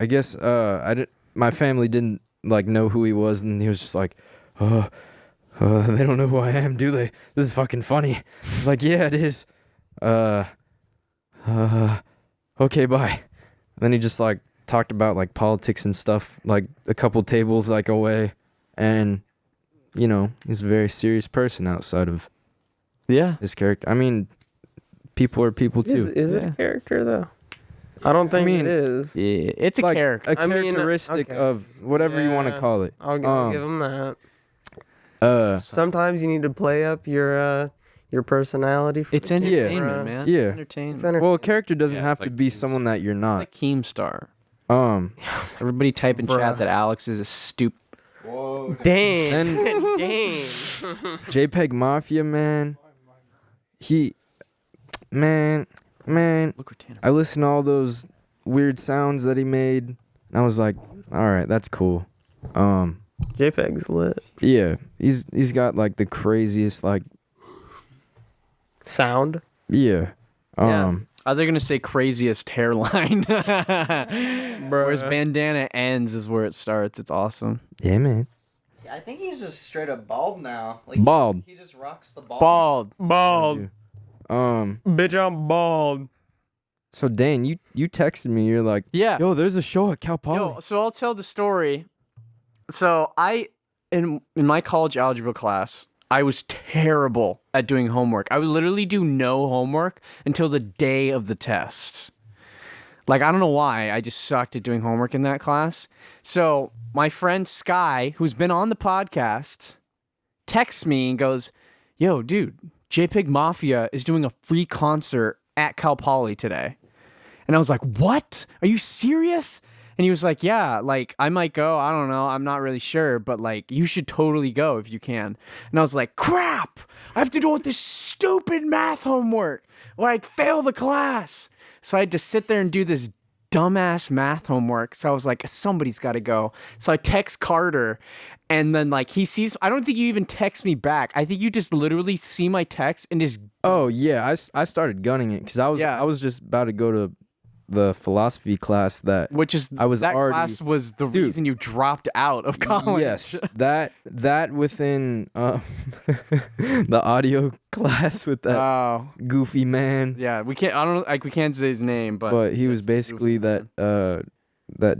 I guess my family didn't like know who he was, and he was just like, they don't know who I am, do they? This is fucking funny. I was like, yeah, it is. Okay, bye. And then he just like talked about like politics and stuff, like a couple tables like away, and you know, he's a very serious person outside of Yeah. his character. I mean, people are people too. Is it a character though? I don't think mean, it is. Yeah. It's a Like character. a I mean, characteristic okay. of whatever you want to Yeah. call it. I'll give him that. Sometimes you need to play up your personality. For It's the camera. entertainment, man. Yeah. It's entertainment. It's entertainment. Well, a character doesn't Yeah, have it's to like be someone that you're not. Like Keemstar. Um, Everybody type in Bruh. chat that Alex is a stupid. Dang. and Dang. JPEG Mafia, man, man, Look where Tanner. I listened to all those weird sounds that he made, and I was like, all right, that's cool. JPEG's lit. Yeah, he's got like the craziest like, Sound. yeah. Are they gonna say craziest hairline? Where his bandana ends is where it starts. It's awesome. Yeah, man. I think he's just straight up bald now. Like Bald. He just rocks the bald. Bald. Bald. Bitch, I'm bald. So Dane, you texted me. You're like, Yeah. yo, there's a show at Cal Poly. Yo, so I'll tell the story. So in my college algebra class, I was terrible at doing homework. I would literally do no homework until the day of the test. Like, I don't know why. I just sucked at doing homework in that class. So my friend Sky, who's been on the podcast, texts me and goes, yo, dude, JPEG Mafia is doing a free concert at Cal Poly today. And I was like, what? Are you serious? And he was like, yeah, like, I might go. I don't know. I'm not really sure. But, like, you should totally go if you can. And I was like, crap. I have to do all this stupid math homework or I'd fail the class. So I had to sit there and do this dumbass math homework. So I was like, somebody's got to go. So I text Carter. And then, like, he sees... I don't think you even text me back. I think you just literally see my text and just... Oh, yeah. I started gunning it because I was just about to go to the philosophy class that Which is I was that already, class was the reason you dropped out of college. Yes, that within the audio class with that goofy man. Yeah, we can't say his name, but he was basically that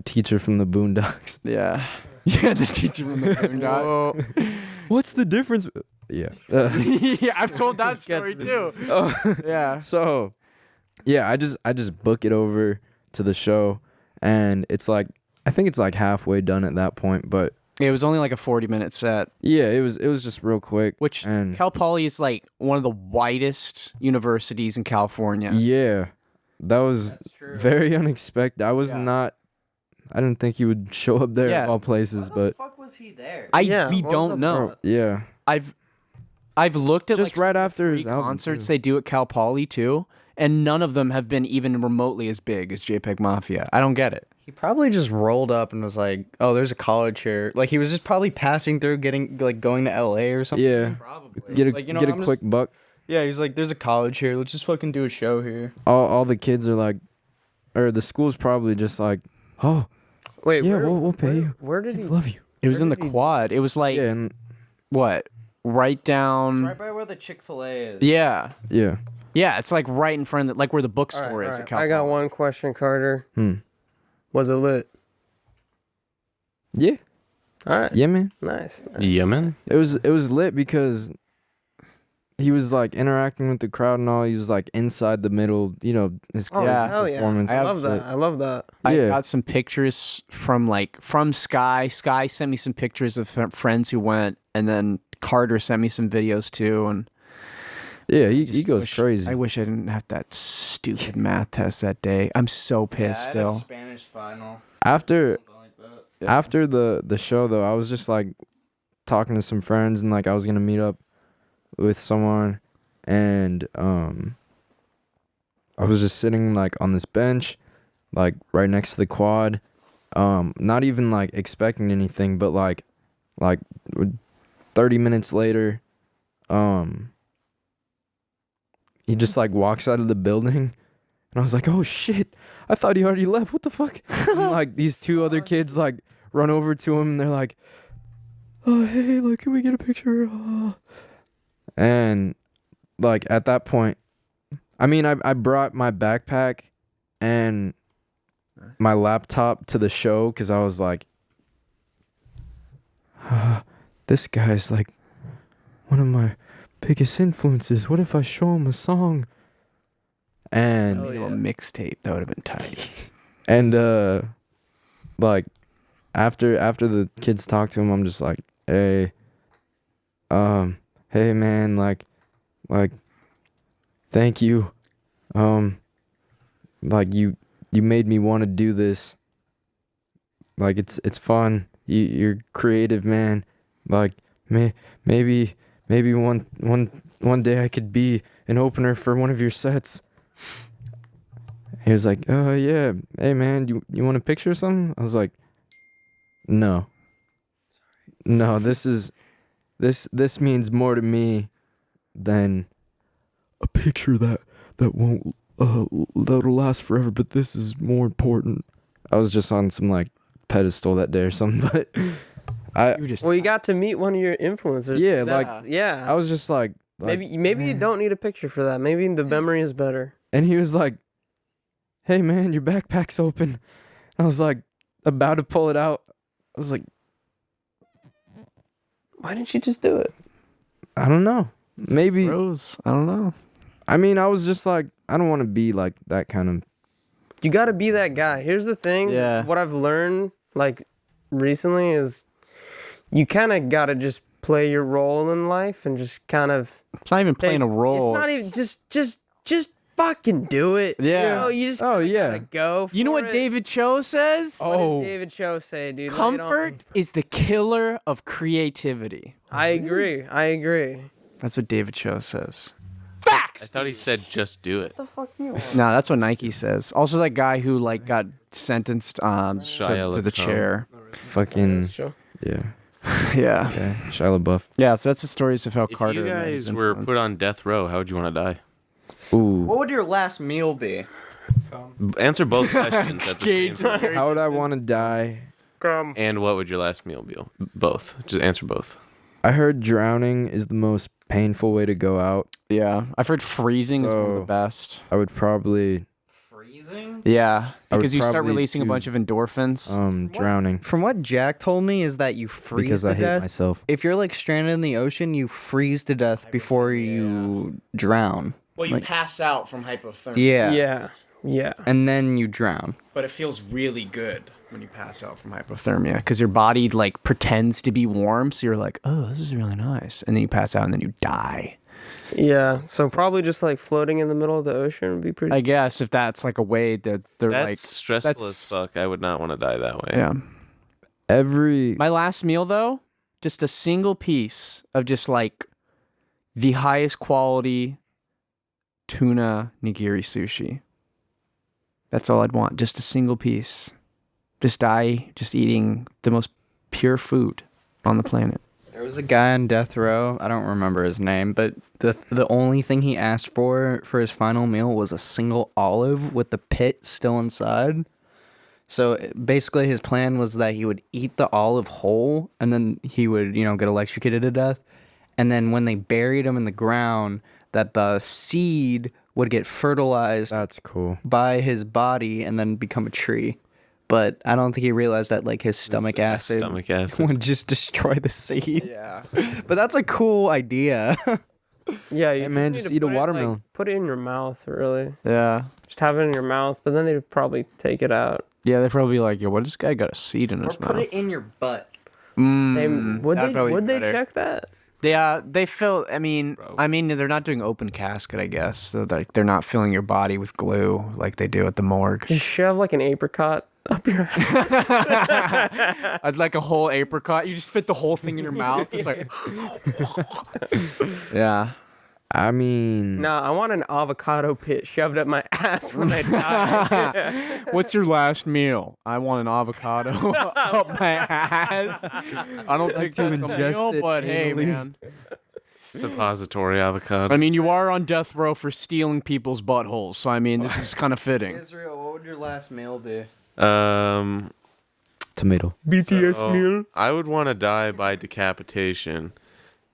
teacher from the Boondocks. Yeah. Yeah, the teacher from the Boondocks. What's the difference? Yeah. Yeah, I've told that story too. Yeah. So, yeah, I just book it over to the show, and it's like I think it's like halfway done at that point, but it was only like a 40-minute set. Yeah, it was just real quick. Which Cal Poly is like one of the widest universities in California. Yeah, that was very unexpected. I didn't think he would show up there of all places, but the fuck was he there? We don't know. Yeah, I've looked at just like right after his concerts they do at Cal Poly too, and none of them have been even remotely as big as JPEG Mafia. I don't get it. He probably just rolled up and was like, "Oh, there's a college here." Like he was just probably passing through, going to LA or something. Yeah, probably. Get a like, quick buck. Yeah, he's like, "There's a college here. Let's just fucking do a show here." All the kids are like, or the school's probably just like, "Oh, wait, yeah, we'll pay you. Where did kids he love you?" It was in the quad. It was like what? Right down. It's right by where the Chick-fil-A is. Yeah. Yeah. Yeah, it's like right in front of like where the bookstore is at Cal I got Poly. one question, Carter. Was it lit? Yeah. All right. Yeah, man. Nice. Yeah, man. It was lit because he was like interacting with the crowd and all. He was like inside the middle, his crazy performance. I love that. I love that. I got some pictures from Sky. Sky sent me some pictures of friends who went, and then Carter sent me some videos too. And yeah, he goes crazy. I wish I didn't have that stupid math test that day. I'm so pissed I had still. a Spanish final. After the show though, I was just like talking to some friends and like I was gonna meet up with someone, and I was just sitting like on this bench, like right next to the quad, not even like expecting anything, but like 30 minutes later, he just like walks out of the building, and I was like, oh shit, I thought he already left. What the fuck? And, like these two other kids like run over to him and they're like, oh hey, like can we get a picture? And like at that point, I mean I brought my backpack and my laptop to the show because I was like, this guy's like one of my biggest influences. What if I show him a song? And A mixtape that would have been tight. And like after the kids talk to him, I'm just like, hey, hey man, like thank you, like you made me want to do this. Like it's fun. You're creative, man. Like maybe one day I could be an opener for one of your sets. He was like, oh yeah, hey man, you want a picture or something? I was like, no, this means more to me than a picture that won't that'll last forever, but this is more important. I was just on some like pedestal that day or something, but you got to meet one of your influencers. Yeah, I was just like maybe you don't need a picture for that. Maybe the memory is better. And he was like, hey man, your backpack's open. And I was like about to pull it out. I was like, why didn't you just do it? I don't know. Maybe Rose. I don't know. I mean, I was just like, I don't want to be like that kind of. You got to be that guy. Here's the thing. Yeah. What I've learned like recently is you kind of got to just play your role in life and just kind of. It's not even playing a role. It's not even just fucking do it. Yeah. You just yeah. go. You know for what it. David Cho says? What does David Cho say, dude? Comfort is the killer of creativity. I agree. That's what David Cho says. I thought he said just do it. No, that's what Nike says. Also, that guy who like got sentenced Shia to the LaBeouf. chair. Fucking yeah. Yeah. Yeah. Shia LaBeouf. Yeah, so that's the stories of how If Carter. you met guys his were influence. put on death row, how would you want to die? Ooh. What would your last meal be? Answer both questions at the same time. How would I want to die? And what would your last meal be? Both. Just answer both. I heard drowning is the most painful way to go out. Yeah, I've heard freezing is one of the So- best. I would probably Freezing? Yeah, I would because you start probably releasing a bunch of endorphins. drowning From what Jack told me is that you freeze because to I hate death. myself. If you're like stranded in the ocean, you freeze to death before you drown. Well, you like- pass out from hypothermia. Yeah. Yeah. And then you drown. But it feels really good when you pass out from hypothermia because your body like pretends to be warm, so you're like, oh, this is really nice, and then you pass out and then you die. Yeah. So probably just like floating in the middle of the ocean would be pretty. I guess if that's like a way that they're That's like stressful that's- as fuck. I would not want to die that way. Yeah. My My last meal though, just a single piece of just like the highest quality tuna nigiri sushi. That's all I'd want. Just a single piece. Just die just eating the most pure food on the planet. There was a guy on death row. I don't remember his name, but the only thing he asked for his final meal was a single olive with the pit still inside. So basically, his plan was that he would eat the olive whole, and then he would, get electrocuted to death. And then when they buried him in the ground, that the seed would get fertilized That's cool. by his body and then become a tree. But I don't think he realized that like his stomach acid would just destroy the seed. Yeah. But that's a cool idea. Yeah. You man, need just to eat a put it, watermelon. Like, put it in your mouth, really. Yeah. Just have it in your mouth, but then they'd probably take it out. Yeah, they're probably like, yo, what this guy got a seed in Or his put mouth? it in your butt. Would they better. check that? They fill. I mean, they're not doing open casket, I guess. So like they're not filling your body with glue like they do at the morgue. Just shove like an apricot up your ass. I'd like a whole apricot. You just fit the whole thing in your mouth. It's like, yeah. I mean, Nah, I want an avocado pit shoved up my ass when I die. What's your last meal? I want an avocado up my ass. I don't think to that's a ingest meal, it but hey, anally. man. Suppository avocado. I mean, you are on death row for stealing people's buttholes, so I mean, this is kind of fitting. Israel, what would your last meal be? tomato. BTS meal. I would want to die by decapitation.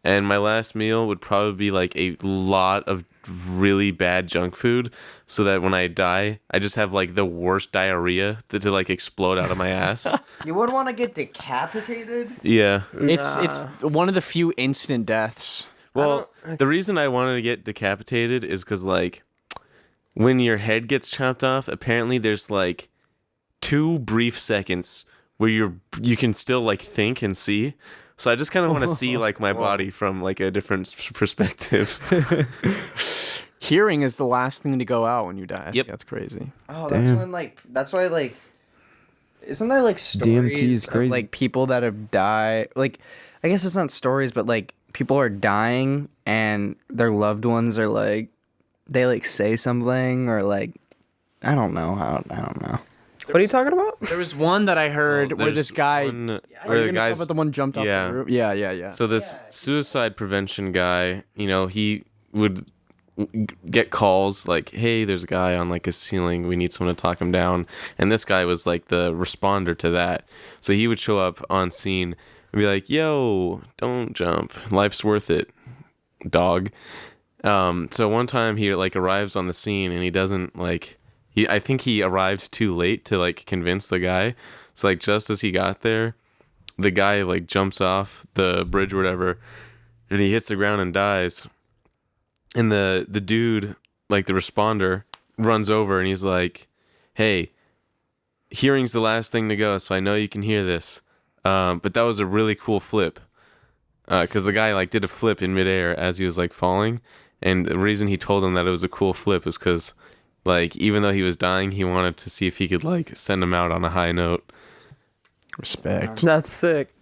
And my last meal would probably be like a lot of really bad junk food, so that when I die, I just have like the worst diarrhea to like explode out of my ass. You would want to get decapitated? Yeah. It's one of the few instant deaths. Well, the reason I wanted to get decapitated is because like when your head gets chopped off, apparently there's like 2 brief seconds where you can still like think and see. So I just kind of want to see like my body from like a different perspective. Hearing is the last thing to go out when you die. I think Yep. that's crazy. Oh, Damn. that's why isn't there like stories DMT is crazy. of like people that have died? Like, I guess it's not stories, but like people are dying and their loved ones are like, they like say something or like, I don't know. I don't know. What are you talking about? There was one that I heard where this guy. Where Are you the gonna talk guy's about the one jumped off yeah. the roof? Yeah. So this suicide prevention guy, he would get calls like, hey, there's a guy on like a ceiling. We need someone to talk him down. And this guy was like the responder to that. So he would show up on scene and be like, yo, don't jump. Life's worth it, dog. So one time he like arrives on the scene and he doesn't like, I think he arrived too late to like convince the guy. So like just as he got there, the guy like jumps off the bridge or whatever, and he hits the ground and dies. And the dude, like the responder, runs over and he's like, hey, hearing's the last thing to go, so I know you can hear this. But that was a really cool flip. because the guy like did a flip in midair as he was like falling, and the reason he told him that it was a cool flip is because like even though he was dying, he wanted to see if he could like send him out on a high note. Respect. That's sick.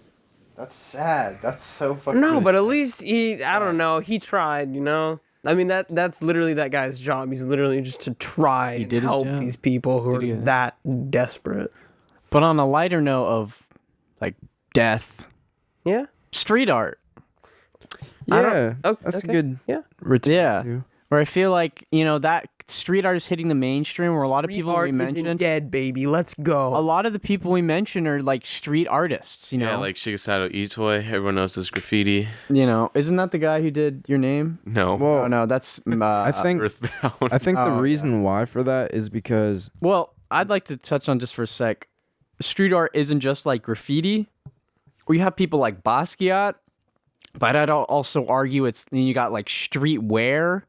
That's sad. That's so fucking. No, but at least I don't know, he tried, you know? I mean, that's literally that guy's job. He's literally just to try and did his help job. these people who are Did he? that desperate. But on a lighter note of like death, Yeah? street art. Yeah, Okay, that's okay, a good yeah. return Yeah. to. Where I feel like, you know, that street art is hitting the mainstream where a lot of Street people art we isn't mentioned, dead, baby. Let's a go. lot of the people we mentioned are like street artists, you know? Yeah, like Shigesato Itoi. Everyone knows his graffiti. You know, isn't that the guy who did Your Name? No. Well, Oh, no, that's... I think Earthbound. I think the Oh, reason why for that is because Well, I'd like to touch on just for a sec. Street art isn't just like graffiti. We have people like Basquiat, but I'd also argue you got like streetwear,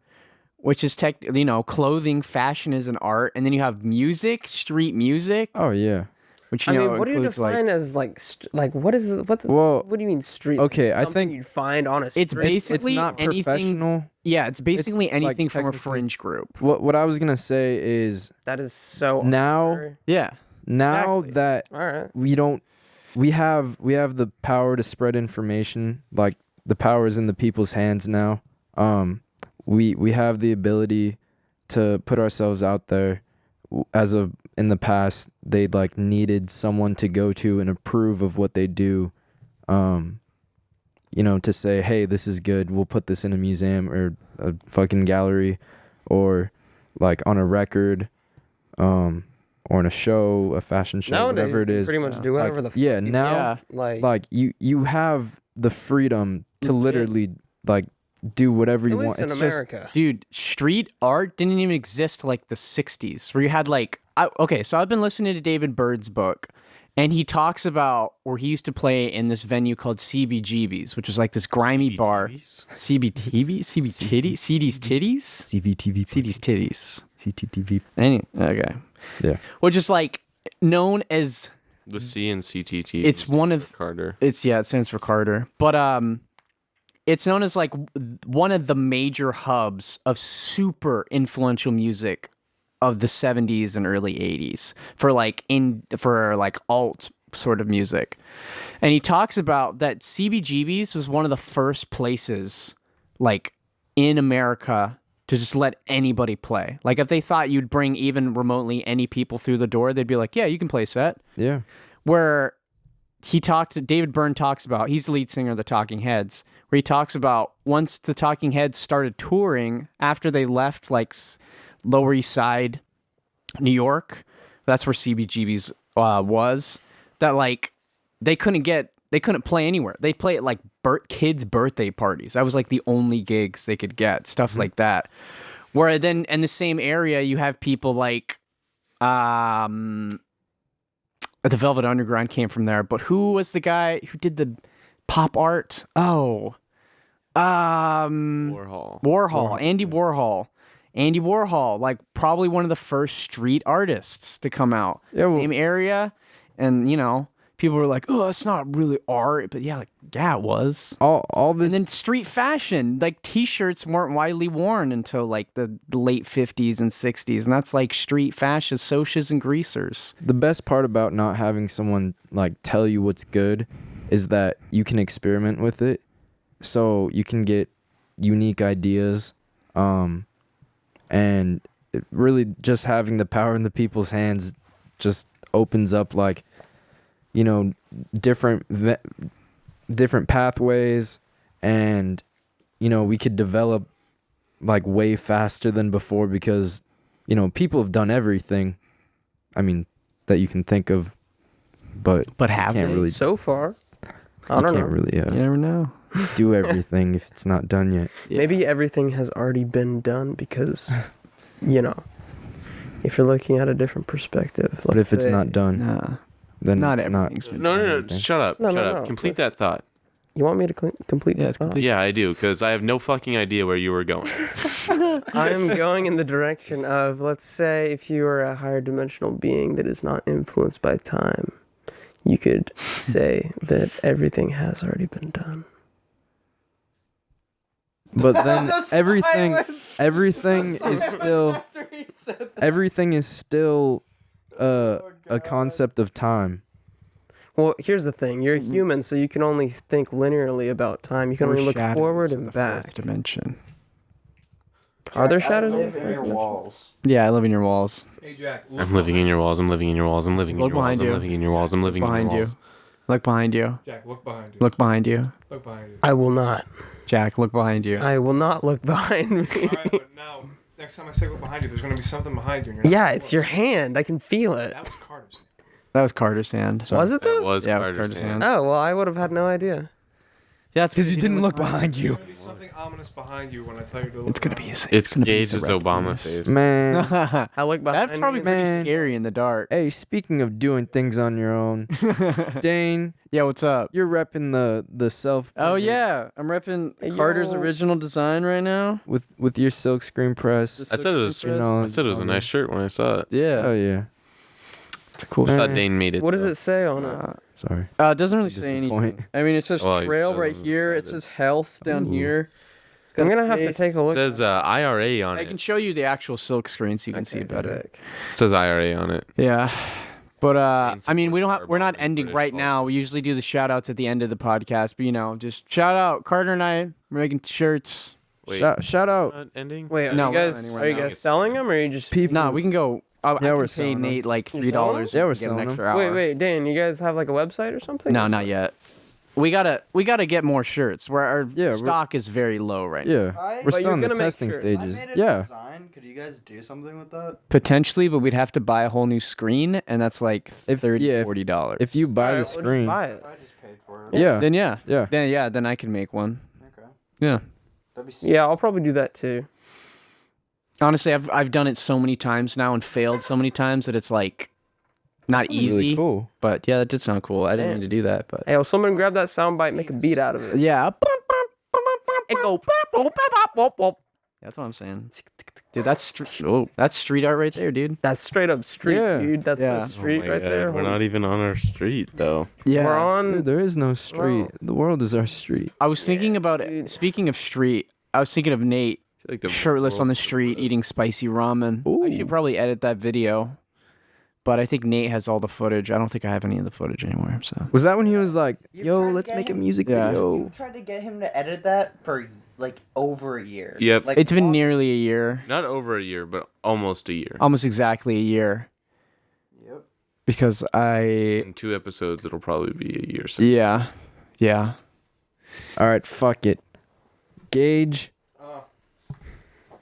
which is clothing, fashion is an art, and then you have music, street music, oh yeah. which I you know mean, what do you includes define as like what is it? Well, what do you mean street? okay, I Something think you'd find on a street. It's basically it's not anything. professional. Yeah, it's basically like, anything from a technically- fringe group. What I was gonna say is that is so now arbitrary. Yeah, now Exactly. that All right. we have the power to spread information, like the power is in the people's hands now. We have the ability to put ourselves out there. As of in the past, they like needed someone to go to and approve of what they do. You know, to say, hey, this is good. We'll put this in a museum or a fucking gallery, or like on a record, or in a show, a fashion show, Nowadays, whatever it you is. pretty much do whatever Like, the fuck yeah, you now want. like you have the freedom to Legit. literally like do whatever at you least want. in It's America. dude, street art didn't even exist till, like the '60s, where you had like so I've been listening to David Byrd's book, and he talks about where he used to play in this venue called CBGB's, which was like this grimy bar. CBTV? CD's titties? CVTV, CD's titties. CTTV. Okay. Yeah. Which is like known as The C in CTT. It's one of- Carter. it stands for Carter. But it's known as like one of the major hubs of super influential music of the 70s and early 80s for like alt sort of music. And he talks about that CBGB's was one of the first places like in America to just let anybody play. Like if they thought you'd bring even remotely any people through the door, they'd be like, yeah, you can play set. Yeah. Where David Byrne talks about, he's the lead singer of the Talking Heads, where he talks about once the Talking Heads started touring after they left like Lower East Side, New York, that's where CBGB's was, that like they couldn't play anywhere. They'd play at like kids' birthday parties. That was like the only gigs they could get, stuff like that. Where then in the same area you have people like the Velvet Underground came from there, but who was the guy who did the pop art? Oh, Warhol. Andy Warhol. Andy Warhol, like probably one of the first street artists to come out. Yeah, well- Same area, and you know, people were like, "Oh, it's not really art," but yeah, it was. All this. And then street fashion, like T-shirts weren't widely worn until like the late 50s and 60s, and that's like street fashion, socias and greasers. The best part about not having someone like tell you what's good is that you can experiment with it, so you can get unique ideas, and it really just having the power in the people's hands just opens up like, you know, different pathways, and you know, we could develop like way faster than before because, you know, people have done everything, I mean, that you can think of, but have can't they? really So far, I you don't know. can't really You never know. do everything if it's not done yet. Maybe everything has already been done because, you know, if you're looking at a different perspective. But if it's say- not done, Nah, then not it's not. everything's been No. anything. Shut up. No, Shut no, up. no. Complete that thought. You want me to complete Yeah, this it's thought? complete. Yeah, I do, because I have no fucking idea where you were going. I'm going in the direction of, let's say, if you are a higher dimensional being that is not influenced by time, you could say that everything has already been done. But then everything is still a concept of time. Well, here's the thing. You're a human, so you can only think linearly about time. You can only look forward and back. Fourth dimension. Are there shadows? I live in your walls. Yeah, I live in your walls. Hey Jack. I'm living in your walls. I'm living in your walls. I'm living in Look your walls. behind I'm you. living in your walls. I'm living in your Behind you. walls. Look behind you. Jack, look behind you. Look behind you. Look behind you. I will not. Jack, look behind you. I will not look behind me. Alright, but now, next time I say look behind you, there's gonna be something behind you. And you're not Yeah, gonna it's look. your hand. I can feel it. That was Carter's. That was Carter's hand. Was it That though? was Yeah, it was Carter's Carter's hand. hand. Oh well, I would have had no idea. Yeah, it's Because you didn't look behind you. There's gonna be something ominous behind you when I tell you to look. It's gonna be. behind. It's gonna be Gage's Obama face. Man. I look behind That's probably me. pretty Man. scary in the dark. Hey, speaking of doing things on your own, Dane, Yeah, what's up? you're repping the self. Oh yeah, I'm repping Hey, Carter's yo. original design right now. with your silk screen press. I said it was. You know, I said it was a nice shirt when I saw it. Yeah, Oh yeah. it's a cool. I Uh, thought Dane made it. What does it say on it? Sorry. It doesn't really say Disappoint. anything. I mean, it says Well, it trail right doesn't here. It say says health down Ooh. here. I'm gonna have to face. take a It look. says IRA on I it. can show you the actual silk screen so you can see Okay, it better. sick. It says IRA on it. Yeah. But Main I mean, we don't supports we're not Carbon ending British right now. We usually do the shout outs at the end of the podcast, but you know, just shout out Carter and I. We're making shirts. Wait, Shout out. not ending. Wait, are No, you we're not guys anywhere are you now. guys selling them or are you just? People. No, we can go. I Yeah, can we're pay selling 'em. Nate like You're $3. selling 'em? Yeah, we're to get an selling 'em. extra hour. Wait, Dan, you guys have like a website or something? No, not yet. We gotta get more shirts. Where our Yeah, stock is very low right now. Yeah, But we're you're still in the gonna make testing sure- stages. Yeah. Design. Could you guys do something with that? Potentially, but we'd have to buy a whole new screen, and that's like If- $30, yeah, if- $40. If you buy Alright, the we'll just screen, buy it. I just paid for it. yeah, then yeah. then I can make one. Okay. Yeah. That'd be Yeah, I'll probably do that too. Honestly, I've done it so many times now and failed so many times that it's like not easy. Really cool. But yeah, that did sound cool. I didn't Yeah. mean to do that, but Hey, will someone grab that soundbite, make a beat out of it? yeah. And go. Bop, bop, bop, bop, bop. That's what I'm saying. Dude, that's that's street art right there, dude. That's straight up street, Yeah. dude. That's Yeah. the street Oh my right God, there. We're not even on our street though. Yeah. We're on. Dude, there is no street. The world is our street. I was thinking about it. Speaking of street, I was thinking of Nate I feel like the shirtless on the street eating spicy ramen. I Ooh. should probably edit that video, but I think Nate has all the footage. I don't think I have any of the footage anymore. So Was that when he was like, You "Yo, tried to let's get make a him- music Yeah. video"? You tried to get him to edit that for like over a year. Yep. Like, it's been long- nearly a year, Not over a year, but almost a year. almost exactly a year, Yep. because In 2 episodes, it'll probably be a year since. yeah. All right, fuck it. Gage,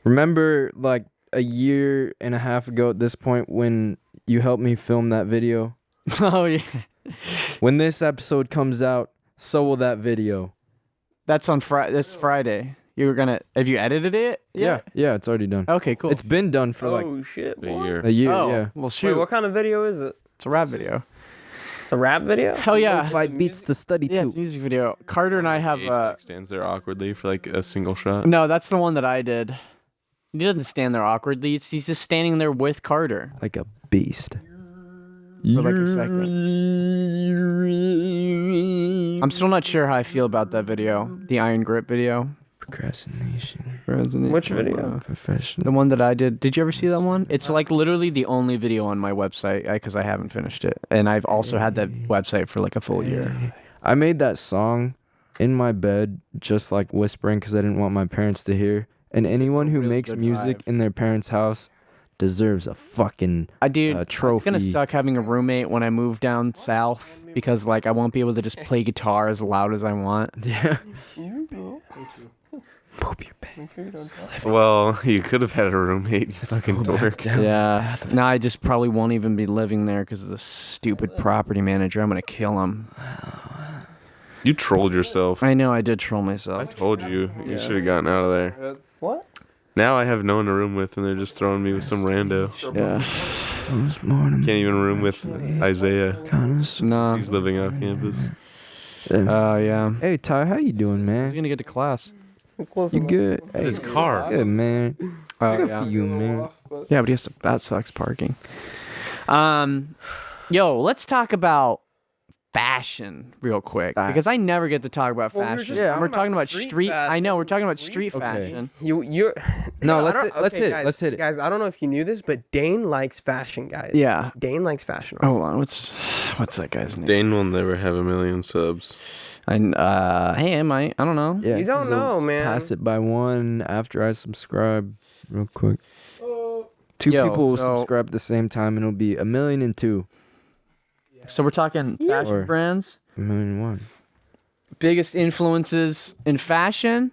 remember like a year and a half ago at this point when you helped me film that video? Oh yeah, When this episode comes out, so will that video. that's on Friday. This Friday. You were gonna. Have you edited it? Yeah, it's already done. Okay, cool. It's been done for like Oh shit, A boy. year. a year, oh yeah. well, Wait, shoot. what kind of video is it? It's a rap video. It's a rap video? Hell yeah. Five beats to study Yeah, to. it's a music video. Carter and I have. Gage, like, stands there awkwardly for like a single shot. No, that's the one that I did. He doesn't stand there awkwardly. He's just standing there with Carter. Like a beast. For like a second. I'm still not sure how I feel about that video. The Iron Grip video. Procrastination. Which video? Professional. The one that I did. Did you ever see that one? It's like literally the only video on my website because I haven't finished it. And I've also had that website for like a full year. I made that song in my bed, just like whispering, because I didn't want my parents to hear. And anyone who really makes good music vibe. in their parents' house deserves a fucking Dude, it's gonna trophy. suck having a roommate when I move down south because like I won't be able to just play guitar as loud as I want. Yeah. Poop your pants. Well, you could have had a roommate, you fucking dork. Yeah. Now I just probably won't even be living there because of the stupid property manager. I'm gonna kill him. You trolled yourself. I know I did troll I myself. told you. You should have gotten out of there. What? Now I have no one to room with, and they're just throwing me with some rando. Yeah. This morning, Can't even room with Isaiah. No. He's living off campus. Oh yeah. Hey Ty, how you doing, He's man? gonna get to class. You good? Hey, His car. good, man. Oh Good yeah. for you, man. Yeah, but he has to. That sucks parking. Yo, let's talk about fashion real quick because I never get to talk about Well, we were fashion. just We're talking talking about about street fashion. I know we're talking about street Okay. fashion. You're No, I don't- let's hit it. guys, Let's hit it. guys. I don't know if you knew this, but Dane likes fashion, guys. Yeah. Dane likes fashion. Hold on. What's that guy's name? Dane will never have 1 million subs. Hey, I might. I don't know. Yeah, You don't 'cause they'll know, man. Pass it by one after I subscribe, real quick. Two Yo, people will so- subscribe at the same time, and it'll be 1,000,002. So we're talking fashion Or- brands. 1,000,001. Biggest influences in fashion.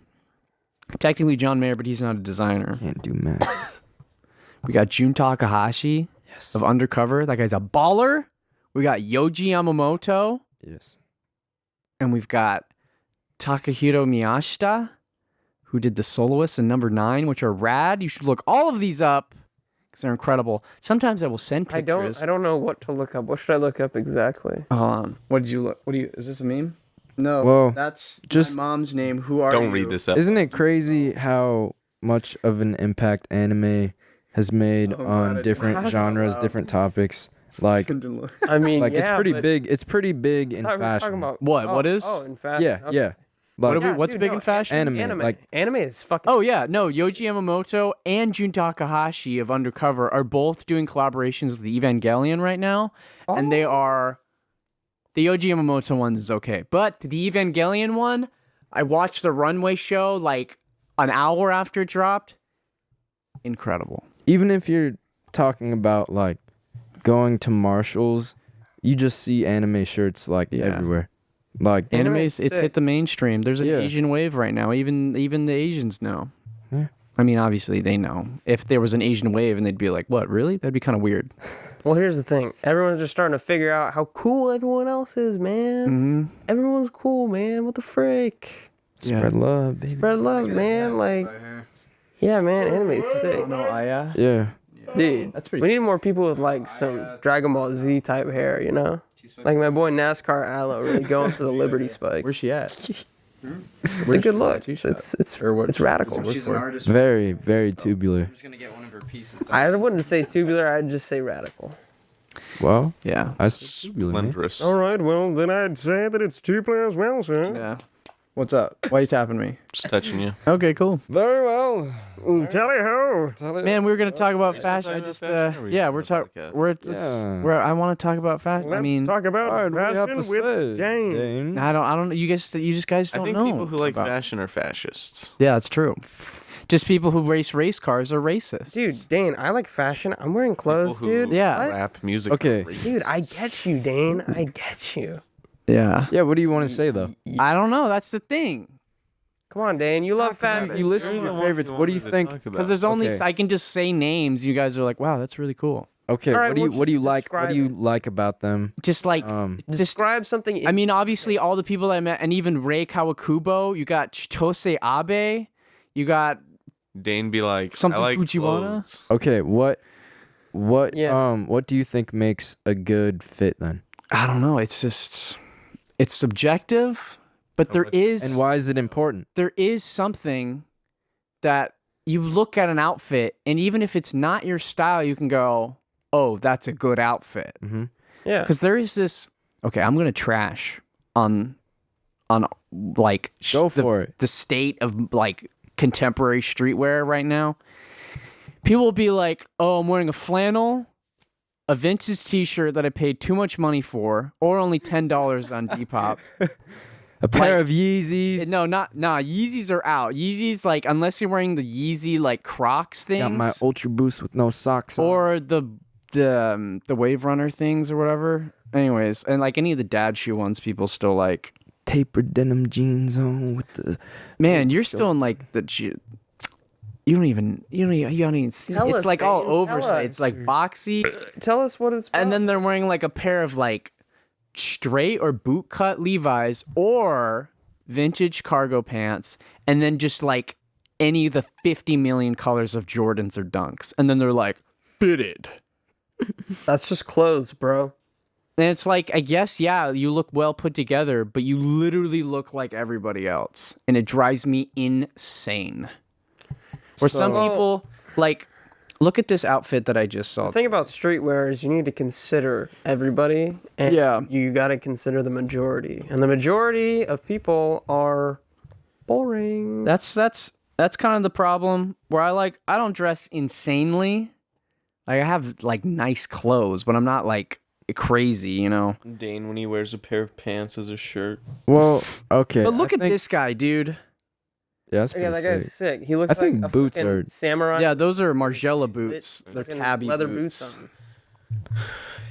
Technically John Mayer, but he's not a designer. Can't do math. We got Jun Takahashi Yes. of Undercover. That guy's a baller. We got Yoji Yamamoto. Yes. And we've got Takahiro Miyashita, who did The Soloist and Number 9, which are rad. You should look all of these up because they're incredible. Sometimes I will send pictures. I don't know what to look up. What should I look up exactly? Hold on. What did you look? Is this a meme? No. Well, that's just- my mom's name. Who are you? Don't read this up. Isn't it crazy how much of an impact anime has made Oh, on God, different that's genres, so loud. different topics? Like, I mean, like it's yeah, pretty but big. It's pretty big in I thought we were fashion. talking about What? Oh, What is? Oh, in fashion. Yeah, Okay. yeah. Like, What's dude, big no, in fashion? anime, like- anime is fucking. Oh yeah, no. Yoji Yamamoto and Jun Takahashi of Undercover are both doing collaborations with the Evangelion right now, and they are. The Yoji Yamamoto one is okay, but the Evangelion one, I watched the runway show like an hour after it dropped. Incredible. even if you're talking about like going to Marshalls, you just see anime shirts like Yeah. everywhere. Like Anime's it's sick. hit the mainstream. There's an Yeah. Asian wave right now. Even the Asians know. Yeah. I mean, obviously they know. If there was an Asian wave and they'd be like, "What? Really?" That'd be kind of weird. Well, here's the thing. Everyone's just starting to figure out how cool everyone else is, man. Mm-hmm. Everyone's cool, man. What the frick? spread love, baby. Spread love, man. Like, yeah, man. Anime's sick. No, Aya. Yeah. Dude, That's pretty. we need more people with like some Dragon Ball Z type hair, you know? Like my boy NASCAR Aloe really going for the Liberty spike. Where's she at? It's a good look. It's radical. She's an artist. Very, very tubular. I'm just gonna get one of her pieces. I wouldn't say tubular. I'd just say radical. Well, Yeah. I said tubular, man. Splendorous. right. Well, then I'd say that it's tubular as well, sir. Yeah. What's up? Why are you tapping me? Just touching you. Okay, cool. Very well. Tally ho. Man, we were gonna talk about fashion. talking I about just, fashion, or we yeah, on we're the talking. podcast? Yeah. We're. I want to talk about fashion. I mean, talk about All right, what do you have to say, Dane? I don't. You just guys I don't think know. people who like about- fashion are fascists. Yeah, that's true. Just people who race cars are racist. Dude, Dane, I like fashion. I'm wearing clothes, People who dude. Yeah. What? Rap music. Okay. are racist. Dude, I get you, Dane. I get you. Yeah. Yeah, what do you want to say though? I don't know. That's the thing. Come on, Dane. You love fashion. You listen to your favorites. What do you think? Because there's only Okay. I can just say names. You guys are like, wow, that's really cool. Okay, All right, what do you well, what do you just like? What do you describe like about them? Just like, just Describe something. I mean, obviously, all the people I met, and even Rei Kawakubo. You got Chitose Abe. You got Dane be like, Something I like Fujiwara? clothes. Okay, what Yeah. what do you think makes a good fit then? I don't know. It's just it's subjective, but there is And why is it important? there is something that you look at an outfit, and even if it's not your style, you can go, "Oh, that's a good outfit." Mm-hmm. Yeah. Because there is this. Okay, I'm gonna trash on like Go for it. the state of like contemporary streetwear right now. People will be like, "Oh, I'm wearing a flannel, a vintage T-shirt that I paid too much money for, or only $10 on Depop." A pair Like- of Yeezys. No, Yeezys are out. Yeezys, like, unless you're wearing the Yeezy like Crocs things, Got my Ultra Boost with no socks on. or the Wave Runner things or whatever. Anyways, and like any of the dad shoe ones, people still like. Tapered denim jeans on with the. Man, you're still in like the. You don't even see. Tell It's us, like all Dane, oversized. tell It's like boxy, Tell us what it's. and then they're wearing like a pair of like straight or boot cut Levi's or vintage cargo pants, and then just like any of the 50 million colors of Jordans or Dunks, and then they're like fitted. That's just clothes, bro. And it's like, I guess, yeah, you look well put together, but you literally look like everybody else, and it drives me insane. Or some So- people like Look at this outfit that I just saw. The thing about streetwear is you need to consider everybody, and Yeah. you got to consider the majority. And the majority of people are boring. That's kind of the problem where I don't dress insanely. Like, I have like nice clothes, but I'm not like crazy, you know. Dane when he wears a pair of pants as a shirt. Well, okay. But look I at think- this guy, dude. Yeah, that's Yeah, pretty that guy's sick. sick. He looks I think like a boots fucking are- samurai. Yeah, those are Margiela boots. They're Fucking tabby leather boots. on.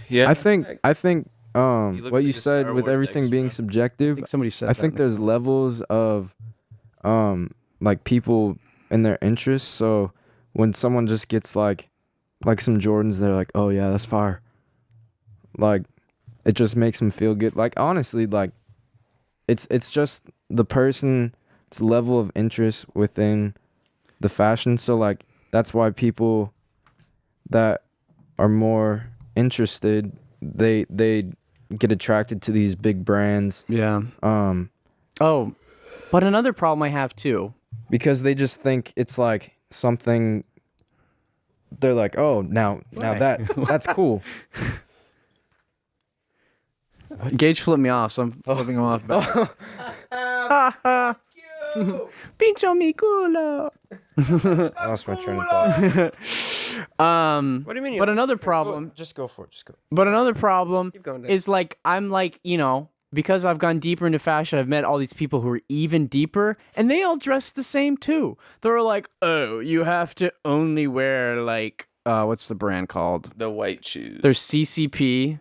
Yeah. I think sick. what looks you like a said Star with Wars everything being extra. I subjective. think somebody said I that think in the there's comments. levels of like people and their interests. So when someone just gets like some Jordans, they're like, oh yeah, that's fire. Like it just makes them feel good. Like honestly, like it's just the person's level of interest within the fashion. So like that's why people that are more interested, they get attracted to these big brands. Yeah. Oh, but another problem I have too. Because they just think it's like something. They're like, oh, now Why? that's cool. Gage flipped me off, so I'm flipping him off back. Pincho mi culo. I lost my train of thought. What do you mean? But another problem. Just go for it. Just go. But another problem Keep going, Dave. is like I'm like, you know, because I've gone deeper into fashion, I've met all these people who are even deeper, and they all dress the same too. They're like, oh, you have to only wear like what's the brand called? The white shoes. There's CCP.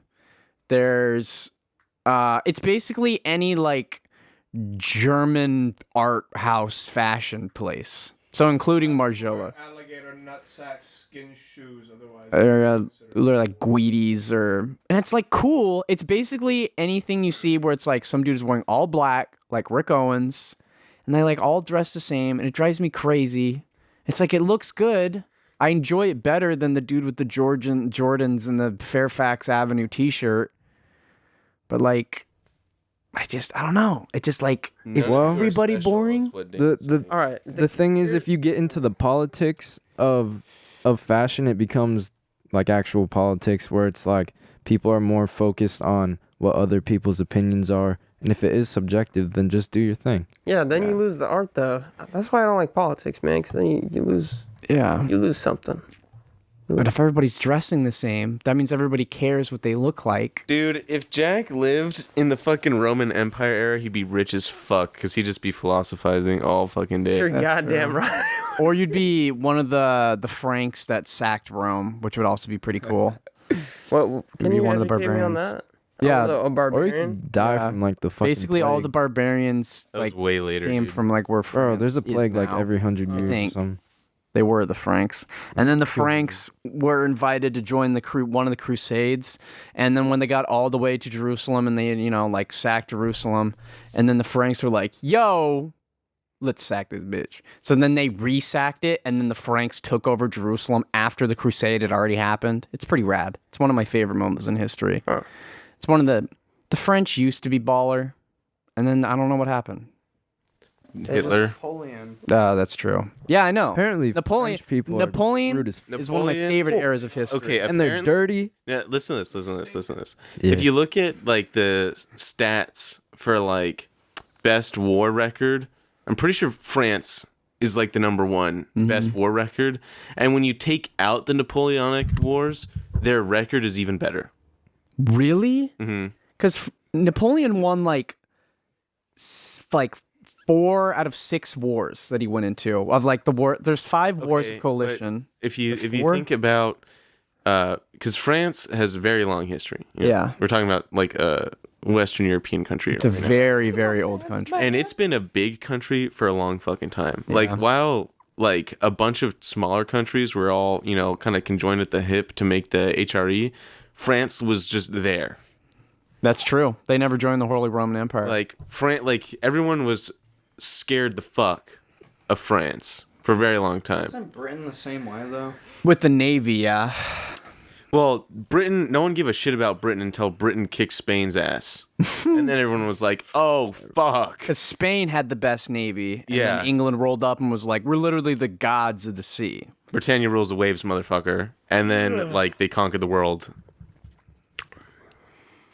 There's it's basically any like German art house fashion place. So including Margiela. Alligator nutsack skin shoes, otherwise. They're like Guides and it's like cool. It's basically anything you see where it's like some dude is wearing all black, like Rick Owens, and they like all dress the same, and it drives me crazy. It's like it looks good. I enjoy it better than the dude with the Jordans and the Fairfax Avenue t-shirt. But like I don't know. It's just like is Well, everybody boring? All right. The thing is, if you get into the politics of fashion, it becomes like actual politics where it's like people are more focused on what other people's opinions are, and if it is subjective, then just do your thing. Yeah, then you lose the art though. That's why I don't like politics, man. Because then you lose something. But if everybody's dressing the same, that means everybody cares what they look like. Dude, if Jack lived in the fucking Roman Empire era, he'd be rich as fuck because he'd just be philosophizing all fucking day. You're goddamn right. Or you'd be one of the Franks that sacked Rome, which would also be pretty cool. What? Can be you one of the educate me on barbarians. that? Yeah, a Or you barbarian. could die Yeah. from like the fucking basically all the plague. barbarians That was like way later. came dude. from like where France Bro, there's a is plague like now. every 100 years or think. something. They were the Franks, and then the Franks were invited to join one of the Crusades. And then when they got all the way to Jerusalem, and they like sacked Jerusalem, and then the Franks were like, "Yo, let's sack this bitch." So then they re-sacked it, and then the Franks took over Jerusalem after the Crusade had already happened. It's pretty rad. It's one of my favorite moments in history. Huh. It's one of the French used to be baller, and then I don't know what happened. Hitler. Napoleon. That's true. Yeah, I know. Apparently, Napoleon. French people Napoleon are rude as is one of my Napoleon- favorite eras of history. Okay, and they're apparently- dirty. Yeah, listen to this. Yeah. If you look at like the stats for like best war record, I'm pretty sure France is like the number one best war record. And when you take out the Napoleonic Wars, their record is even better. Really? Mm-hmm. Because Napoleon won like 4 out of 6 wars that he went into of like the war. There's 5 wars Okay, of coalition. If you Four? think about, because France has a very long history. You know? Yeah. We're talking about like a Western European country. It's a right now. very, very old country. And it's been a big country for a long fucking time. Like while like a bunch of smaller countries were all, kind of conjoined at the hip to make the HRE, France was just there. That's true. They never joined the Holy Roman Empire. Like everyone was scared the fuck of France for a very long time. Isn't Britain the same way though? With the Navy, yeah. Well, Britain, no one gave a shit about Britain until Britain kicked Spain's ass. And then everyone was like, oh, fuck. Because Spain had the best Navy. And Yeah. then England rolled up and was like, we're literally the gods of the sea. Britannia rules the waves, motherfucker. And then, like, they conquered the world.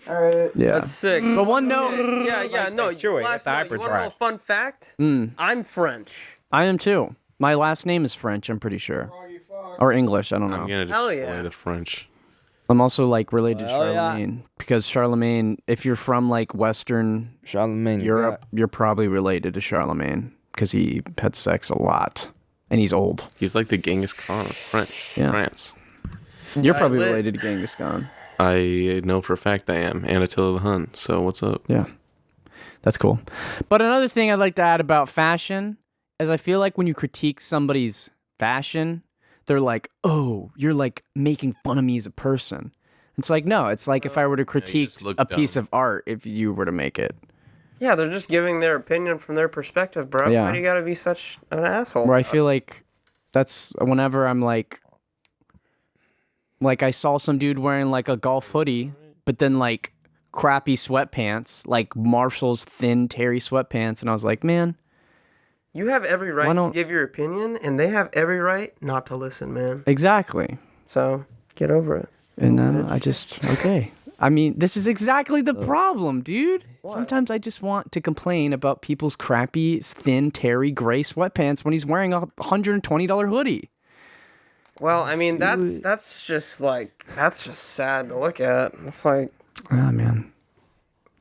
Yeah. That's sick. But one note. No. chewing, Last it's the note, you want to know a hyperdrive. fun fact? I'm French. I am too. My last name is French, I'm pretty sure. or English. I don't know. I'm gonna Hell destroy yeah. the French. I'm also like related to Hell yeah. Charlemagne because Charlemagne, if you're from like Western Charlemagne. Europe, you're probably related to Charlemagne because he had sex a lot and he's old. He's like the Genghis Khan of France. You're probably lit. related to Genghis Khan. I know for a fact I am, and Attila the Hun. So what's up? Yeah, that's cool. But another thing I'd like to add about fashion is I feel like when you critique somebody's fashion, they're like, "Oh, you're like making fun of me as a person." It's like, no, it's like if I were to critique just look a piece dumb. of art, if you were to make it. Yeah, they're just giving their opinion from their perspective, bro. Yeah. Why do you gotta be such an asshole? Where I feel like that's whenever I'm like I saw some dude wearing like a golf hoodie, but then like crappy sweatpants, like Marshall's thin terry sweatpants, and I was like, man, You have every right Why to don't- give your opinion, and they have every right not to listen, man. exactly. So get over it. And then I just okay. I mean, this is exactly the problem, dude. Sometimes I just want to complain about people's crappy, thin, terry, gray sweatpants when he's wearing a $120 hoodie. Well, I mean, that's just sad to look at. It's like, Ah, man.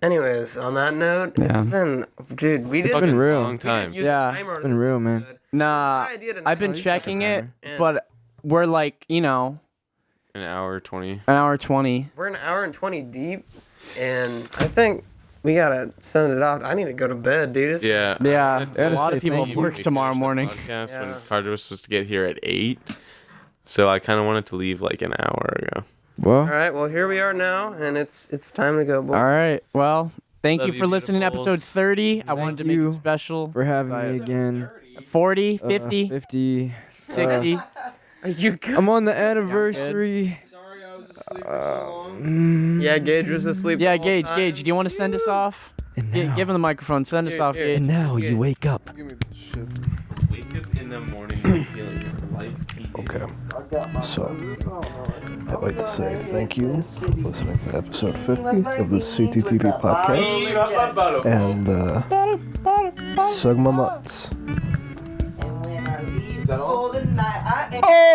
anyways, on that note, it's been, dude, we didn't. been real. Long time. use Yeah, a timer on been this real, man. episode. Nah, My idea to I've been know. checking it, Yeah. but we're like, you know, An hour 20. an hour 20. We're an hour and 20 deep, and I think we gotta send it off. I need to go to bed, dude. It's Yeah. Yeah, I wanted to a lot say of people thank have you. work we tomorrow finished the morning. podcast Yeah. when Carter was supposed to get here at 8. So I kind of wanted to leave like an hour ago. All Well, right, well, here we are now, and it's time to go. Boy. All right. Well, thank Love you you, for listening to beautifuls. episode 30. I wanted to make you it special. for having me again. 40, 50, 50. 60. Are you good? I'm on the anniversary. Sorry, I was asleep for so long. Yeah, Gage was asleep. Yeah, the whole time. Gage, do you want to send us off? And Give now, him the microphone. Send us Here, off, here. Gage. and now you wake up. Give me this shit. Wake up in the morning and feeling light. Okay. So, I'd like to say thank you for listening to episode 50 of the CTTV podcast. And, sug my mutts. And when I leave for the night, I am